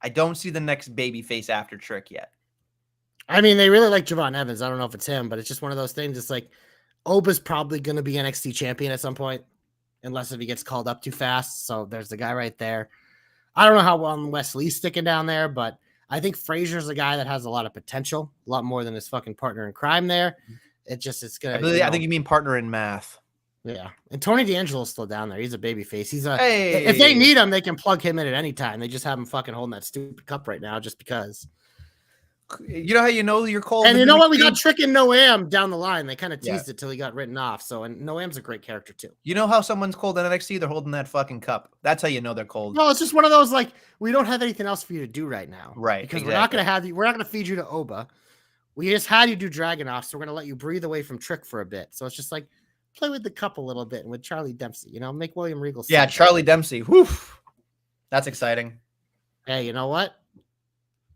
I don't see the next babyface after Trick yet. I mean, they really like Javon Evans. I don't know if it's him, but it's just one of those things. It's like Oba's probably going to be NXT champion at some point, unless if he gets called up too fast. So there's the guy right there. I don't know how well Wesley's sticking down there, but I think Frazier's a guy that has a lot of potential, a lot more than his fucking partner in crime there. It's going to. I think you mean partner in math. Yeah, and Tony D'Angelo's still down there. He's a babyface. If they need him, they can plug him in at any time. They just have him fucking holding that stupid cup right now just because. You know how you know you're cold? And you know what? We got Trick and Noam down the line. They kind of teased it till he got written off. So, and Noam's a great character too. You know how someone's cold in NXT? They're holding that fucking cup. That's how you know they're cold. No, it's just one of those, like, we don't have anything else for you to do right now. Right. Because we're not going to have you. We're not going to feed you to Oba. We just had you do Dragunov. So we're going to let you breathe away from Trick for a bit. So it's just like, play with the cup a little bit and with Charlie Dempsey, make William Regal. Yeah, Charlie Dempsey. Whew. That's exciting. Hey, you know what?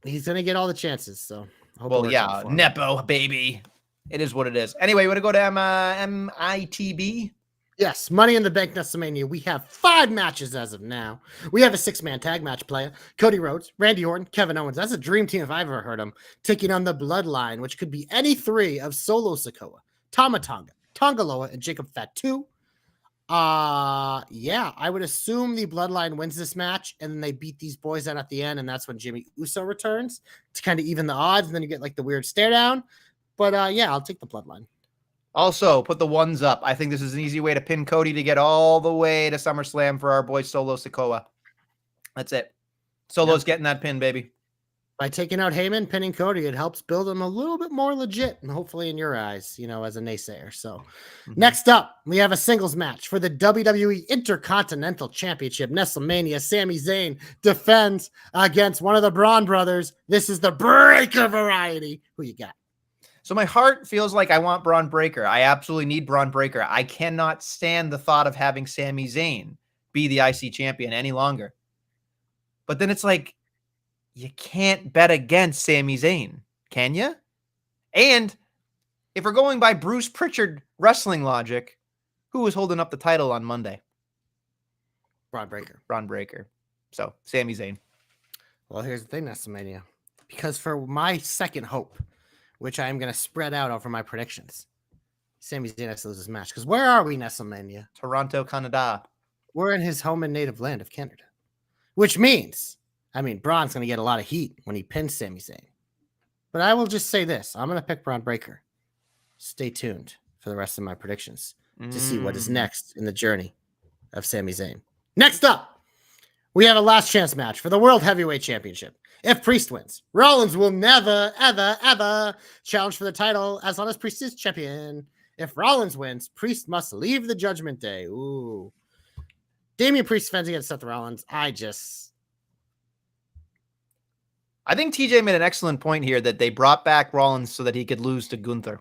He's going to get all the chances. So, Nepo, baby. It is what it is. Anyway, you want to go to MITB? Yes, Money in the Bank Nestlemania. We have 5 matches as of now. We have a 6-man tag match player. Cody Rhodes, Randy Orton, Kevin Owens. That's a dream team if I've ever heard them. Taking on the Bloodline, which could be any 3 of Solo Sikoa, Tama Tonga, Tongaloa, and Jacob Fatu. I would assume the Bloodline wins this match, and then they beat these boys out at the end, and that's when Jimmy Uso returns to kind of even the odds, and then you get like the weird stare down. But I'll take the Bloodline. Also, put the ones up. I think this is an easy way to pin Cody to get all the way to SummerSlam for our boy Solo Sikoa. That's it. Solo's getting that pin, baby. By taking out Heyman, pinning Cody, it helps build him a little bit more legit, and hopefully in your eyes, as a naysayer. So next up, we have a singles match for the WWE Intercontinental Championship. Nestlemania, Sami Zayn defends against one of the Braun brothers. This is the Breaker variety. Who you got? So my heart feels like I want Braun Breaker. I absolutely need Braun Breaker. I cannot stand the thought of having Sami Zayn be the IC champion any longer. But then it's like, you can't bet against Sami Zayn, can you? And if we're going by Bruce Pritchard wrestling logic, who was holding up the title on Monday? Braun Breaker. Braun Breaker. So, Sami Zayn. Well, here's the thing, Nestlemania. Because for my second hope, which I am going to spread out over my predictions, Sami Zayn has to lose this match. Because where are we, Nestlemania? Toronto, Canada. We're in his home and native land of Canada. Which means, Braun's going to get a lot of heat when he pins Sami Zayn. But I will just say this. I'm going to pick Braun Breaker. Stay tuned for the rest of my predictions to see what is next in the journey of Sami Zayn. Next up, we have a last chance match for the World Heavyweight Championship. If Priest wins, Rollins will never, ever, ever challenge for the title as long as Priest is champion. If Rollins wins, Priest must leave the Judgment Day. Ooh. Damian Priest defends against Seth Rollins. I think TJ made an excellent point here that they brought back Rollins so that he could lose to Gunther.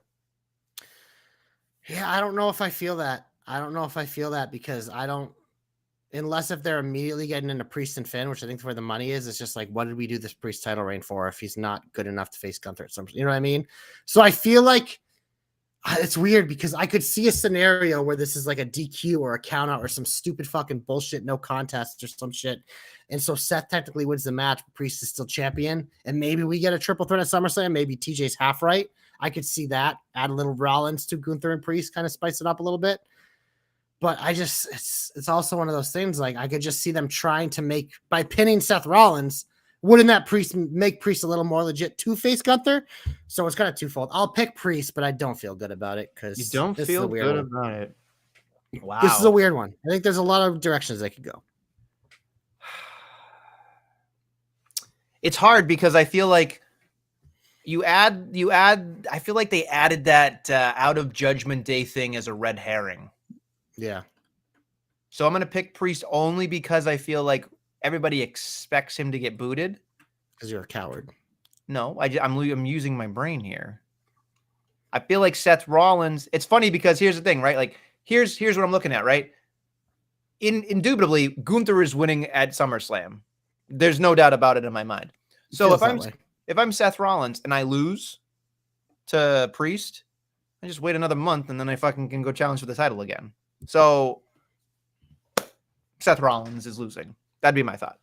Yeah, I don't know if I feel that. I don't know if I feel that because I don't, unless if they're immediately getting into Priest and Finn, which I think is where the money is. It's just like, what did we do this Priest title reign for if he's not good enough to face Gunther at some, you know what I mean? So I feel like it's weird because I could see a scenario where this is like a DQ or a count out or some stupid fucking bullshit, no contest or some shit. And so Seth technically wins the match, but Priest is still champion. And maybe we get a triple threat at SummerSlam. Maybe TJ's half right. I could see that. Add a little Rollins to Gunther and Priest, kind of spice it up a little bit. But I just, it's also one of those things. Like I could just see them trying to make, by pinning Seth Rollins, wouldn't that make Priest a little more legit to face Gunther? So it's kind of twofold. I'll pick Priest, but I don't feel good about it because you don't feel good about it. Wow, this is a weird one. I think there's a lot of directions they could go. It's hard because I feel like you add. I feel like they added that out of Judgment Day thing as a red herring. Yeah. So I'm gonna pick Priest only because I feel like everybody expects him to get booted. Because you're a coward. No, I'm using my brain here. I feel like Seth Rollins. It's funny because here's the thing, right? Like here's what I'm looking at, right? Indubitably, Gunther is winning at SummerSlam. There's no doubt about it in my mind. So if I'm Seth Rollins and I lose to Priest, I just wait another month and then I fucking can go challenge for the title again. So Seth Rollins is losing. That'd be my thought.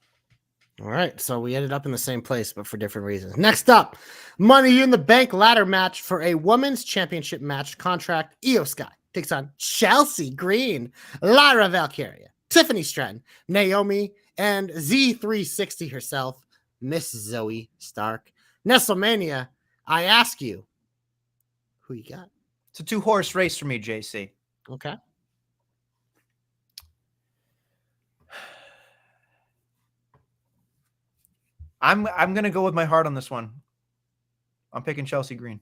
All right. So we ended up in the same place, but for different reasons. Next up, Money in the Bank ladder match for a women's championship match contract. Io Sky takes on Chelsea Green, Lyra Valkyria, Tiffany Stratton, Naomi, and Z360 herself, Miss Zoe Stark. Nestlemania, I ask you, who you got? It's a 2-horse race for me, JC. Okay. I'm gonna go with my heart on this one. I'm picking Chelsea Green.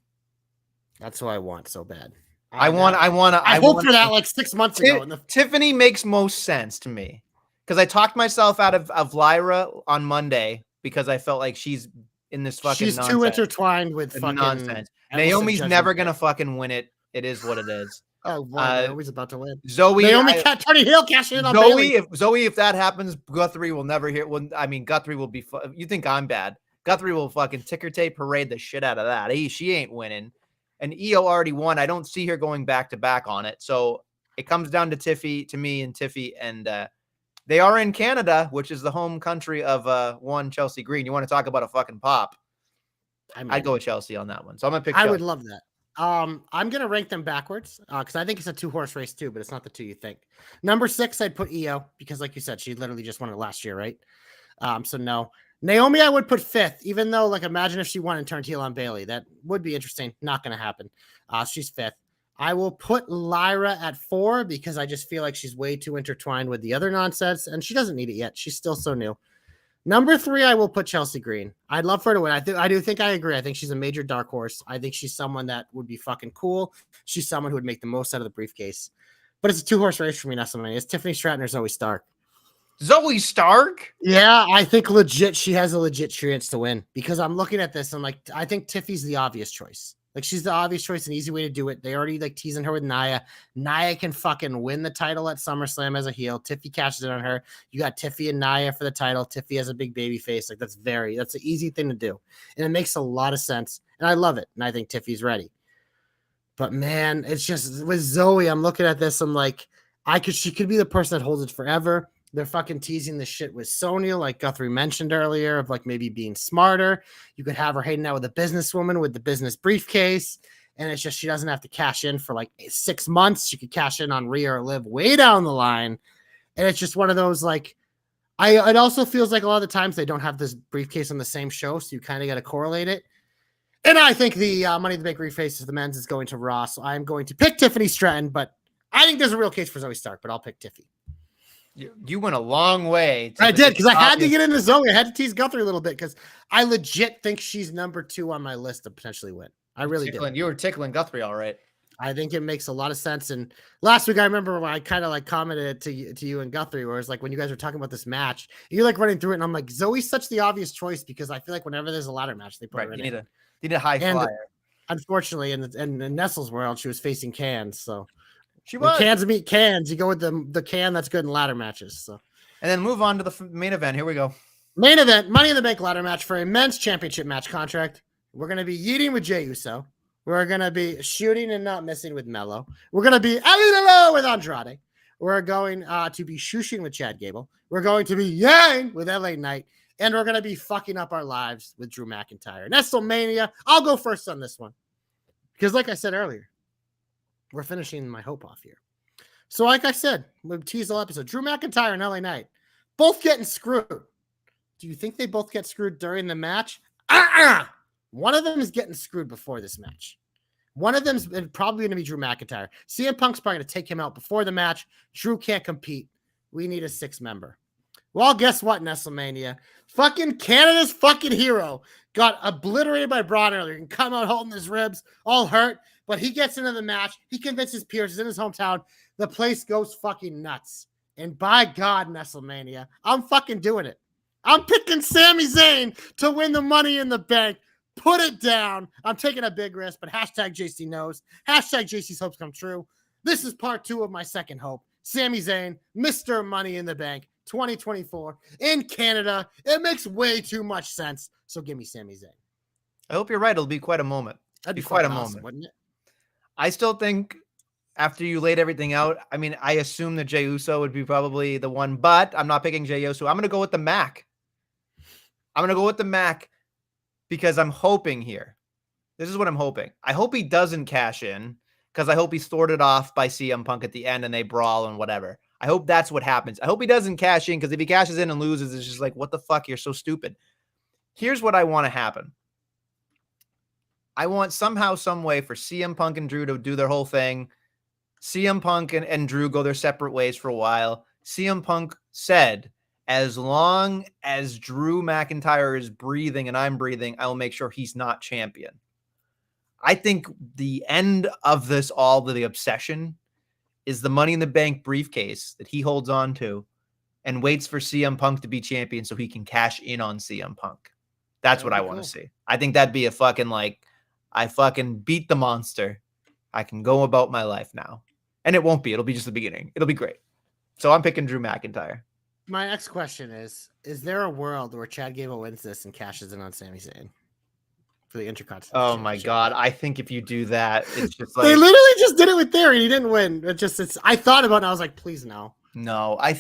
That's who I want so bad. I hope for that like 6 months ago. Tiffany makes most sense to me because I talked myself out of Lyra on Monday because I felt like she's in this fucking. She's nonsense. too intertwined with fucking nonsense. Naomi's never gonna fucking win it. It is what it is. Oh, wow, Naomi's about to win. Zoe, Naomi Hill cash in on Bailey. If that happens, Guthrie will never hear. Guthrie will be. You think I'm bad? Guthrie will fucking ticker tape parade the shit out of that. She ain't winning, and Io already won. I don't see her going back to back on it. So it comes down to me and Tiffy, and they are in Canada, which is the home country of one Chelsea Green. You want to talk about a fucking pop? I'd go with Chelsea on that one. So I'm gonna pick. I would love that. I'm going to rank them backwards because I think it's a 2-horse race too, but it's not the 2 you think. Number 6, I'd put Io because like you said, she literally just won it last year, right? So no. Naomi, I would put 5th, even though like imagine if she won and turned heel on Bailey. That would be interesting. Not going to happen. She's 5th. I will put Lyra at 4 because I just feel like she's way too intertwined with the other nonsense and she doesn't need it yet. She's still so new. Number 3, I will put Chelsea Green. I'd love for her to win. I do think I agree. I think she's a major dark horse. I think she's someone that would be fucking cool. She's someone who would make the most out of the briefcase. But it's a 2-horse race for me, not something. It's Tiffany Stratton or Zoe Stark. Zoe Stark? Yeah, I think legit she has a legit chance to win because I'm looking at this and like I think Tiffy's the obvious choice. Like she's the obvious choice, an easy way to do it. They already like teasing her with Nia. Nia can fucking win the title at SummerSlam as a heel. Tiffy cashes it on her. You got Tiffy and Nia for the title. Tiffy has a big baby face. Like that's an easy thing to do. And it makes a lot of sense. And I love it. And I think Tiffy's ready. But man, it's just with Zoe, I'm looking at this. I'm like, she could be the person that holds it forever. They're fucking teasing this shit with Sonya, like Guthrie mentioned earlier, of like maybe being smarter. You could have her hanging out with a businesswoman with the business briefcase. And it's just she doesn't have to cash in for like 6 months. She could cash in on Rhea or Liv way down the line. And it's just one of those like, it also feels like a lot of the times they don't have this briefcase on the same show. So you kind of got to correlate it. And I think the Money in the Bank briefcase of the men's is going to Raw. So I'm going to pick Tiffany Stratton, but I think there's a real case for Zoe Stark, but I'll pick Tiffy. You went a long way. I did because I had to get into Zoe. I had to tease Guthrie a little bit because I legit think she's number 2 on my list to potentially win. I really did. You were tickling Guthrie, all right. I think it makes a lot of sense. And last week, I remember when I kind of like commented to you and Guthrie, where it's like when you guys were talking about this match, you're like running through it, and I'm like, Zoe's such the obvious choice because I feel like whenever there's a ladder match, they put her in You it. need a high flyer. Unfortunately, in Nestle's world, she was facing cans. So she when was. cans meet cans, you go with the can that's good in ladder matches. So and then move on to the main event. Here we go. Main event: Money in the Bank ladder match for a men's championship match contract. We're gonna be yeeting with Jey Uso. We're going to be shooting and not missing with Mello. We're going to be Alilo with Andrade. We're going to be shooshing with Chad Gable. We're going to be yang with LA Knight. And we're going to be fucking up our lives with Drew McIntyre. Nestlemania, I'll go first on this one. Because like I said earlier, we're finishing my hope off here. So like I said, we'll tease the episode. Drew McIntyre and LA Knight, both getting screwed. Do you think they both get screwed during the match? One of them is getting screwed before this match. One of them's probably going to be Drew McIntyre. CM Punk's probably going to take him out before the match. Drew can't compete. We need a 6-member. Well, guess what, Nestlemania? Fucking Canada's fucking hero got obliterated by Braun earlier. He can come out holding his ribs, all hurt, but he gets into the match. He convinces Pierce. He's in his hometown. The place goes fucking nuts. And by God, Nestlemania, I'm fucking doing it. I'm picking Sami Zayn to win the Money in the Bank. Put it down. I'm taking a big risk, but hashtag JC knows. Hashtag JC's hopes come true. This is part 2 of my second hope. Sami Zayn, Mr. Money in the Bank, 2024 in Canada. It makes way too much sense. So give me Sami Zayn. I hope you're right. It'll be quite a moment. That'd be quite a awesome, moment, wouldn't it? I still think after you laid everything out, I mean, I assume that Jey Uso would be probably the one, but I'm not picking Jey Uso. I'm going to go with the Mac. Because I'm hoping here. This is what I'm hoping. I hope he doesn't cash in because I hope he's thwarted off by CM Punk at the end and they brawl and whatever. I hope that's what happens. I hope he doesn't cash in because if he cashes in and loses, it's just like, what the fuck? You're so stupid. Here's what I want to happen. I want somehow, some way for CM Punk and Drew to do their whole thing. CM Punk and Drew go their separate ways for a while. CM Punk said, as long as Drew McIntyre is breathing and I'm breathing, I will make sure he's not champion. I think the end of this, all the obsession, is the Money in the Bank briefcase that he holds on to and waits for CM Punk to be champion so he can cash in on CM Punk. That's what I want to see. I think that'd be a fucking like, I fucking beat the monster. I can go about my life now. And it won't be. It'll be just the beginning. It'll be great. So I'm picking Drew McIntyre. My next question is there a world where Chad Gable wins this and cashes in on Sami Zayn for the Intercontinental Oh my God. I think if you do that, it's just like... They literally just did it with Theory and he didn't win. I thought about it and I was like, please no. No, I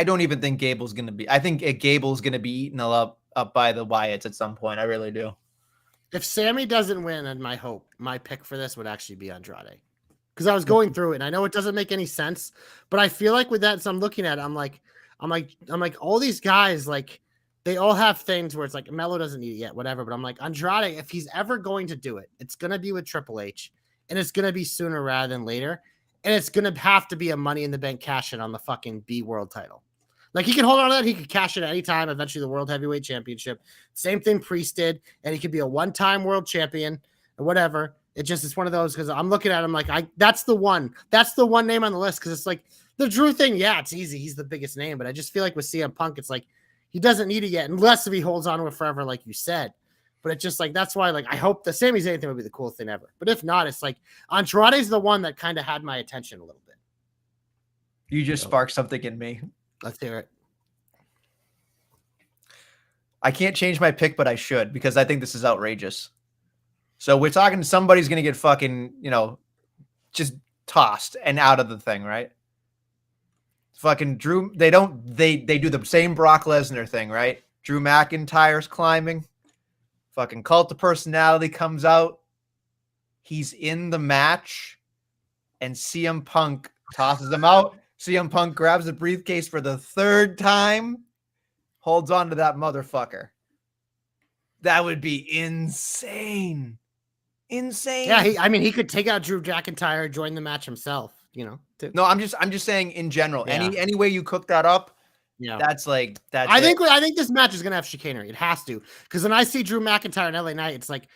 don't even think Gable's going to be... I think Gable's going to be eaten up by the Wyatts at some point. I really do. If Sammy doesn't win, and my pick for this would actually be Andrade. Because I was going through it, and I know it doesn't make any sense, but I feel like with that, so I'm looking at it, I'm like, all these guys, like, they all have things where it's like Melo doesn't need it yet, whatever. But I'm like, Andrade, if he's ever going to do it, it's gonna be with Triple H, and it's gonna be sooner rather than later, and it's gonna have to be a Money in the Bank cash in on the fucking B World title. Like he can hold on to that, he could cash it at any time. Eventually, the World Heavyweight Championship, same thing Priest did, and he could be a one-time world champion or whatever. It's one of those because I'm looking at him like that's the one name on the list because it's like the Drew thing. Yeah, it's easy. He's the biggest name, but I just feel like with CM Punk, it's like he doesn't need it yet unless if he holds on to it forever, like you said. But it's just like that's why like I hope the Sami Zayn thing would be the coolest thing ever. But if not, it's like Andrade's the one that kind of had my attention a little bit. You just sparked something in me. Let's hear it. I can't change my pick, but I should because I think this is outrageous. So we're talking somebody's going to get fucking, just tossed and out of the thing, right? Fucking Drew, they do the same Brock Lesnar thing, right? Drew McIntyre's climbing. Fucking Cult of Personality comes out. He's in the match and CM Punk tosses him out. CM Punk grabs the briefcase for the 3rd time, holds on to that motherfucker. That would be insane. Insane. Yeah, he could take out Drew McIntyre, join the match himself, too. No, I'm just saying in general. Yeah. Any way you cook that up, that's I think this match is gonna have chicanery. It has to. Because when I see Drew McIntyre and LA Knight, it's like,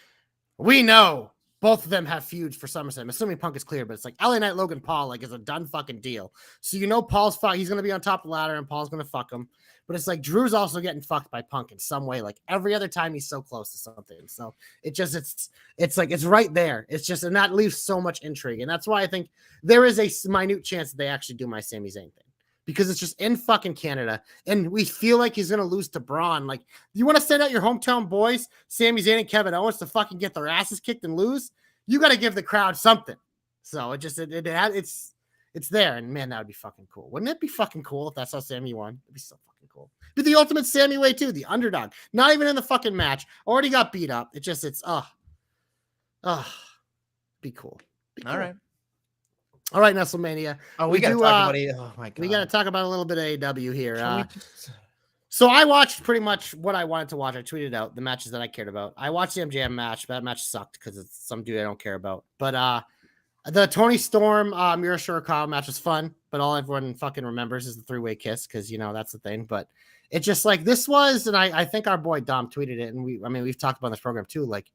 we know both of them have feuds for SummerSlam. I'm assuming Punk is clear, but it's like LA Knight, Logan Paul, like, is a done fucking deal. So you know Paul's he's going to be on top of the ladder and Paul's going to fuck him. But it's like Drew's also getting fucked by Punk in some way. Like every other time he's so close to something. So it's like it's right there. It's just, and that leaves so much intrigue. And that's why I think there is a minute chance that they actually do my Sami Zayn thing. Because it's just in fucking Canada. And we feel like he's going to lose to Braun. Like, you want to send out your hometown boys, Sami Zayn and Kevin Owens, to fucking get their asses kicked and lose? You got to give the crowd something. So it's there. And man, that would be fucking cool. Wouldn't it be fucking cool if that's how Sami won? It'd be so fucking cool. Be the ultimate Sami way too, the underdog. Not even in the fucking match. Already got beat up. Be cool. All right. All right, Nestlemania. Oh, we got to talk about it. Oh my god. We got to talk about a little bit of AEW here. So I watched pretty much what I wanted to watch. I tweeted out the matches that I cared about. I watched the MJF match. That match sucked because it's some dude I don't care about. But the Tony Storm Mira Shirakawa match was fun, but all everyone fucking remembers is the three-way kiss because, you know, that's the thing. But it's just like this was, and I think our boy Dom tweeted it, and we've talked about this program too. Like,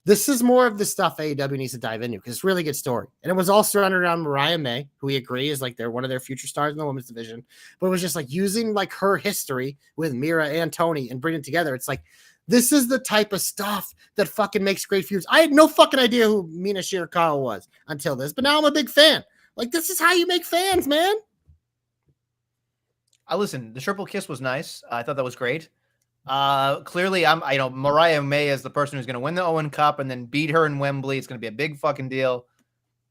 this is more of the stuff AEW needs to dive into because it's a really good story. And it was all surrounded around Mariah May, who we agree is like they're one of their future stars in the women's division. But it was just like using like her history with Mira and Tony and bringing it together. It's like, this is the type of stuff that fucking makes great feuds. I had no fucking idea who Mina Shirakawa was until this, but now I'm a big fan. Like, this is how you make fans, man. Listen, the triple kiss was nice. I thought that was great. Clearly Mariah May is the person who's going to win the Owen Cup and then beat her in Wembley. It's going to be a big fucking deal.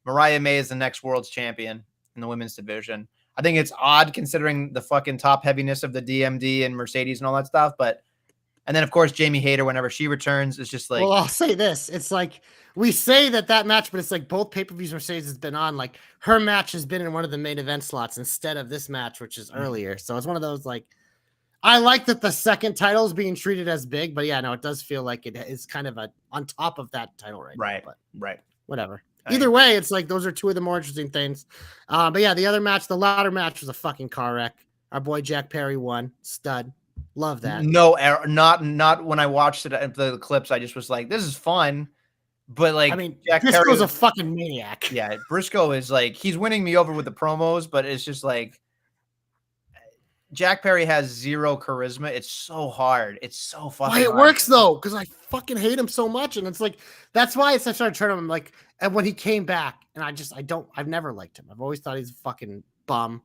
Mariah May is the next world's champion in the women's division. I think it's odd considering the fucking top heaviness of the DMD and Mercedes and all that stuff. And then of course, Jamie Hayter, whenever she returns, is just like, well, I'll say this. It's like, we say that match, but it's like both pay-per-views Mercedes has been on. Like, her match has been in one of the main event slots instead of this match, which is earlier. So it's one of those, like, I like that the second title is being treated as big, but yeah, no, it does feel like it is kind of on top of that title right now, but right. Whatever. Either way, it's like those are two of the more interesting things. But yeah, the other match, the ladder match, was a fucking car wreck. Our boy Jack Perry won. Stud. Love that. No, not when I watched it, the clips. I just was like, this is fun. But like, I mean, Jack Briscoe's a fucking maniac. Yeah, Briscoe is like, he's winning me over with the promos, but it's just like, Jack Perry has zero charisma. It's so hard. It's so fucking Why it hard. works though, because I fucking hate him so much, and it's like that's why I started turning him like. And when he came back, and I've never liked him. I've always thought he's a fucking bum,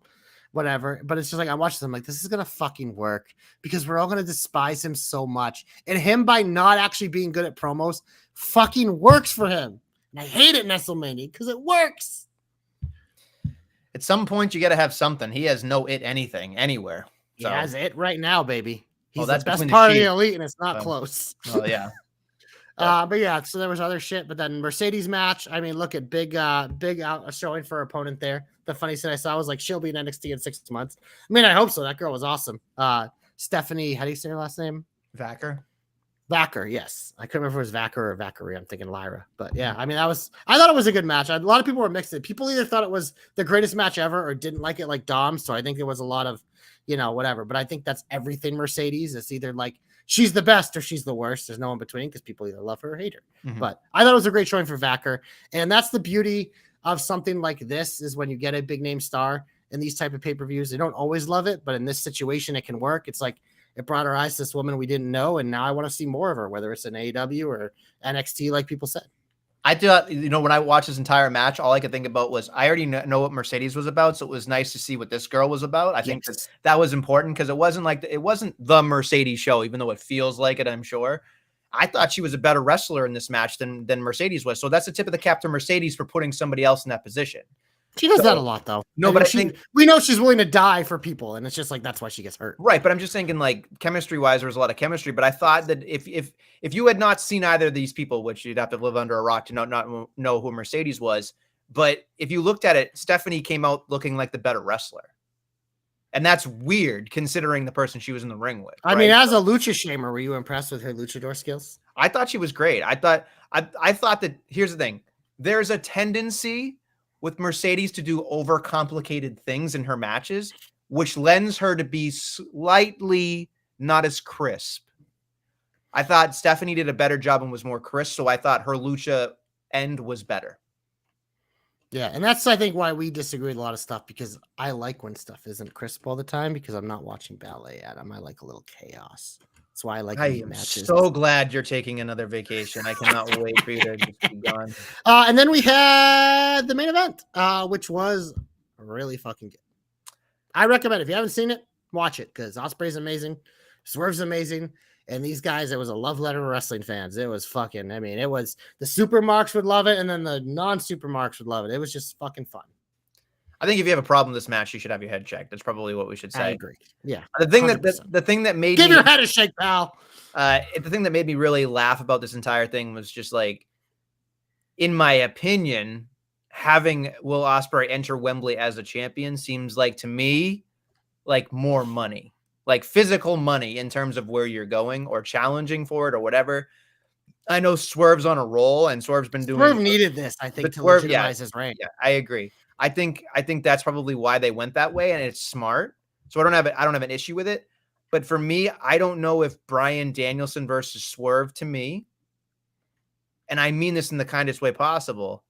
whatever. But it's just like I watched him like this is gonna fucking work because we're all gonna despise him so much, and him by not actually being good at promos fucking works for him. And I hate it, Nestlemania, because it works. At some point, you got to have something. He has no anything anywhere. So. He has it right now, baby. He's that's the best part of the elite, and it's not close. Oh yeah. But yeah, so there was other shit. But then Mercedes match. I mean, look at big out showing for her opponent there. The funny thing I saw was like she'll be in NXT in 6 months. I mean, I hope so. That girl was awesome. Stephanie, how do you say her last name? Vacker, yes. I couldn't remember if it was Vacker or Vackery. I'm thinking Lyra. But yeah, I mean, I thought it was a good match. A lot of people were mixed. People either thought it was the greatest match ever or didn't like it like Dom. So I think there was a lot of, whatever. But I think that's everything Mercedes. It's either like she's the best or she's the worst. There's no in between because people either love her or hate her. Mm-hmm. But I thought it was a great showing for Vacker. And that's the beauty of something like this is when you get a big name star in these type of pay-per-views. They don't always love it, but in this situation, it can work. It's like, it brought our eyes to this woman we didn't know, and now I want to see more of her, whether it's in AEW or NXT, like people said. I thought, when I watched this entire match, all I could think about was I already know what Mercedes was about, so it was nice to see what this girl was about. I think that was important because it wasn't the Mercedes show, even though it feels like it, I'm sure. I thought she was a better wrestler in this match than Mercedes was, so that's a tip of the cap to Mercedes for putting somebody else in that position. She does that a lot, though. No, but I think we know she's willing to die for people, and it's just like that's why she gets hurt. Right, but I'm just thinking, like, chemistry-wise, there was a lot of chemistry. But I thought that if you had not seen either of these people, which you'd have to live under a rock to not know who Mercedes was, but if you looked at it, Stephanie came out looking like the better wrestler, and that's weird considering the person she was in the ring with. I mean, as a lucha shamer, were you impressed with her luchador skills? I thought she was great. I thought that here's the thing: there's a tendency with Mercedes to do overcomplicated things in her matches, which lends her to be slightly not as crisp. I thought Stephanie did a better job and was more crisp, so I thought her lucha end was better. Yeah, and that's, I think, why we disagree with a lot of stuff, because I like when stuff isn't crisp all the time, because I'm not watching ballet, Adam. I like a little chaos. That's why I like I neat am matches. so glad you're taking another vacation. I cannot wait for you to just be gone. And then we had the main event, which was really fucking good. I recommend it. If you haven't seen it, watch it, because Ospreay's amazing, Swerve's amazing, and these guys, it was a love letter to wrestling fans. It was fucking, I mean, it was, the super marks would love it, and then the non-super marks would love it. It was just fucking fun. I think if you have a problem with this match, you should have your head checked. That's probably what we should say. I agree. Yeah. The thing 100%. the thing that made Give me, your head a shake, pal. the thing that made me really laugh about this entire thing was just like, in my opinion, having Will Ospreay enter Wembley as a champion seems like, to me, like more money, like physical money in terms of where you're going or challenging for it or whatever. I know Swerve's on a roll, and Swerve's been doing. Swerve needed this, I think, to legitimize his reign. Yeah, I agree. I think that's probably why they went that way, and it's smart. So I don't have an issue with it. But for me, I don't know if Bryan Danielson versus Swerve, to me, and I mean this in the kindest way possible,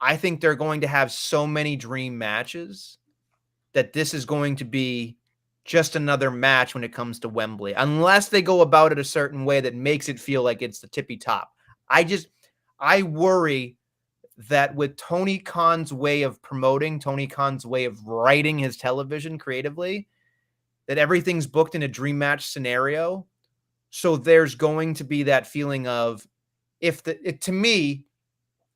I think they're going to have so many dream matches that this is going to be just another match when it comes to Wembley, unless they go about it a certain way that makes it feel like it's the tippy top. I worry that with Tony Khan's way of promoting, Tony Khan's way of writing his television creatively, that everything's booked in a dream match scenario. So there's going to be that feeling of, to me,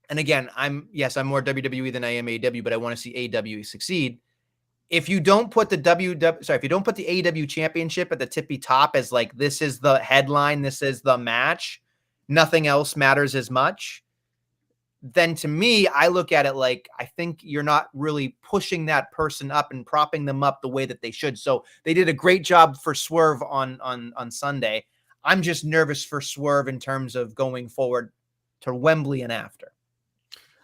and again, I'm more WWE than I am AEW, but I want to see AEW succeed. If you don't put the AEW championship at the tippy top as like, this is the headline, this is the match, nothing else matters as much, then to me, I look at it like, I think you're not really pushing that person up and propping them up the way that they should. So they did a great job for Swerve on Sunday. I'm just nervous for Swerve in terms of going forward to Wembley and after.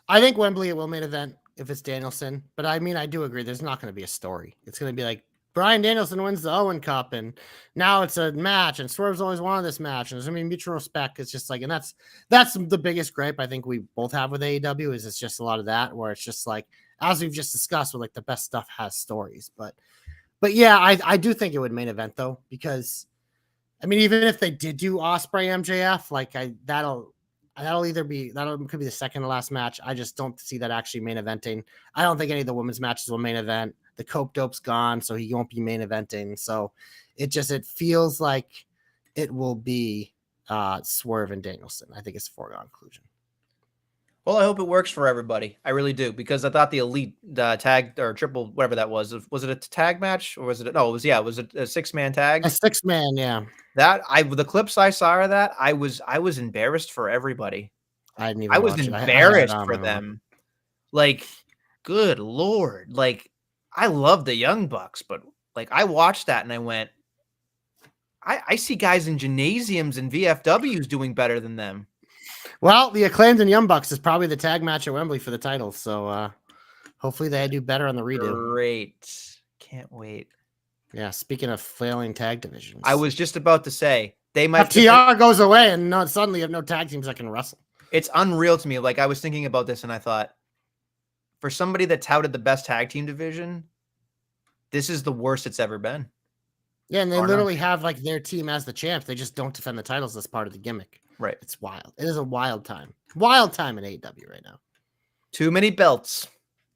I think Wembley will main event if it's Danielson, but I mean, I do agree. There's not going to be a story. It's going to be like, Bryan Danielson wins the Owen Cup, and now it's a match, and Swerve's always wanted this match, and there's going to be mutual respect. It's just like, and that's the biggest gripe I think we both have with AEW, is it's just a lot of that, where it's just like, as we've just discussed, with like the best stuff has stories. But yeah, I do think it would main event though, because I mean, even if they did do Ospreay MJF, like could be the second to last match. I just don't see that actually main eventing. I don't think any of the women's matches will main event. The Cope Dope's gone, so he won't be main eventing. So it feels like it will be Swerve and Danielson. I think it's a foregone conclusion. Well, I hope it works for everybody. I really do, because I thought the Elite tag or triple, whatever that was it a tag match, or was it? No, it was a 6-man tag. A 6-man, yeah. The clips I saw of that, I was embarrassed for everybody. I was embarrassed for them. Like, good Lord. Like, I love the Young Bucks, but like, I watched that and I went, I see guys in gymnasiums and VFWs doing better than them. Well, the Acclaimed and Young Bucks is probably the tag match at Wembley for the title. So hopefully they do better on the redo. Great. Can't wait. Yeah, speaking of failing tag divisions. I was just about to say, they might... FTR goes away and suddenly you have no tag teams that can wrestle. It's unreal to me. Like, I was thinking about this and I thought, for somebody that touted the best tag team division, this is the worst it's ever been. Yeah, and they literally have like their team as the champs. They just don't defend the titles as part of the gimmick. Right. It's wild. It is a wild time. Wild time in AEW right now. Too many belts.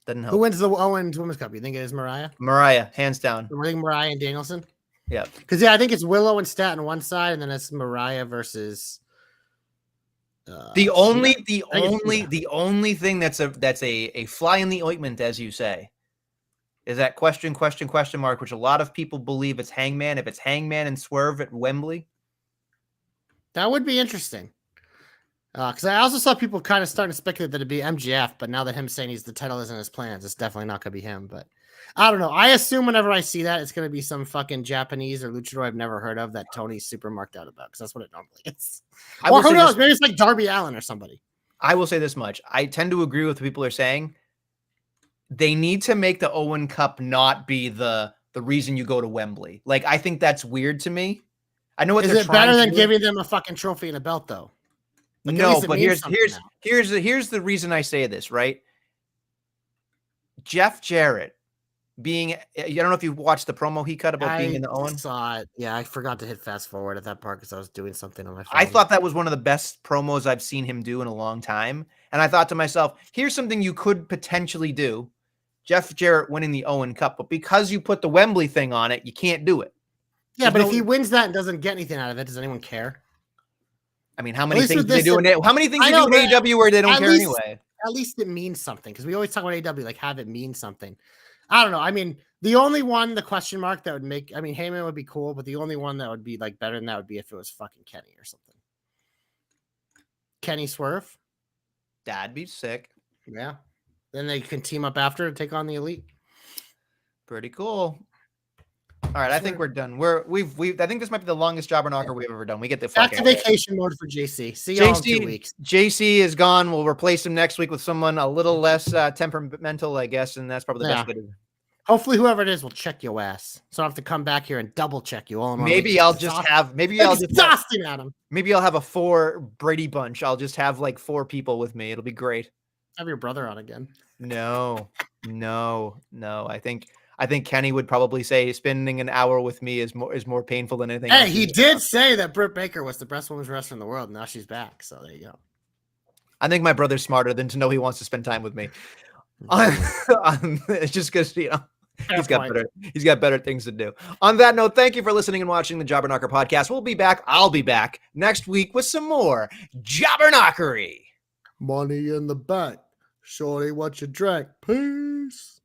Doesn't help. Who wins the Owens Women's Cup? You think it is Mariah? Mariah, hands down. I think Mariah and Danielson. Yeah. Because I think it's Willow and Stat on one side, and then it's Mariah versus. The only thing that's a fly in the ointment, as you say, is that question mark, which a lot of people believe it's Hangman. If it's Hangman and Swerve at Wembley, that would be interesting. Because I also saw people kind of starting to speculate that it'd be MJF, but now that him saying the title isn't his plans, it's definitely not going to be him. But I don't know. I assume whenever I see that, it's going to be some fucking Japanese or luchador I've never heard of that Tony's super marked out about, because that's what it normally is. Or who knows? Maybe it's like Darby Allin or somebody. I will say this much. I tend to agree with what people are saying. They need to make the Owen Cup not be the reason you go to Wembley. Like, I think that's weird to me. I know what is they're it trying better to than do. Giving them a fucking trophy and a belt, though? Like, at No, least it but means something now. here's the reason I say this, right? Jeff Jarrett being, I don't know if you watched the promo he cut about being in the Owen. I saw it. Yeah, I forgot to hit fast forward at that part because I was doing something on my phone. I thought that was one of the best promos I've seen him do in a long time. And I thought to myself, here's something you could potentially do. Jeff Jarrett winning the Owen Cup, but because you put the Wembley thing on it, you can't do it. Yeah, but if he wins that and doesn't get anything out of it, does anyone care? I mean, how many things do they do in How many things do in AEW where they don't care anyway? At least it means something, because we always talk about AEW, like, have it mean something. I don't know. I mean, the only one, the question mark that would make, I mean, Heyman would be cool, but the only one that would be like better than that would be if it was fucking Kenny or something. Kenny Swerve. That'd be sick. Yeah. Then they can team up after and take on the Elite. Pretty cool. All right, I think we're done. I think this might be the longest jobber knocker we've ever done. We get the back to vacation mode for JC. See y'all in 2 weeks. JC is gone. We'll replace him next week with someone a little less temperamental, I guess, and that's probably the best way to do it. Hopefully, whoever it is will check your ass, so I don't have to come back here and double check you all. Maybe I'll just have maybe I'll have a 4 Brady bunch. I'll just have like 4 people with me. It'll be great. Have your brother on again. No. I think Kenny would probably say spending an hour with me is more painful than anything. Hey, he did say that Britt Baker was the best women's wrestler in the world. Now she's back, so there you go. I think my brother's smarter than to know he wants to spend time with me. It's just because he's got better things to do. On that note, thank you for listening and watching the Jobber Knocker podcast. We'll be back. I'll be back next week with some more Jobber Knockery. Money in the bank. Shorty, what you drank? Peace.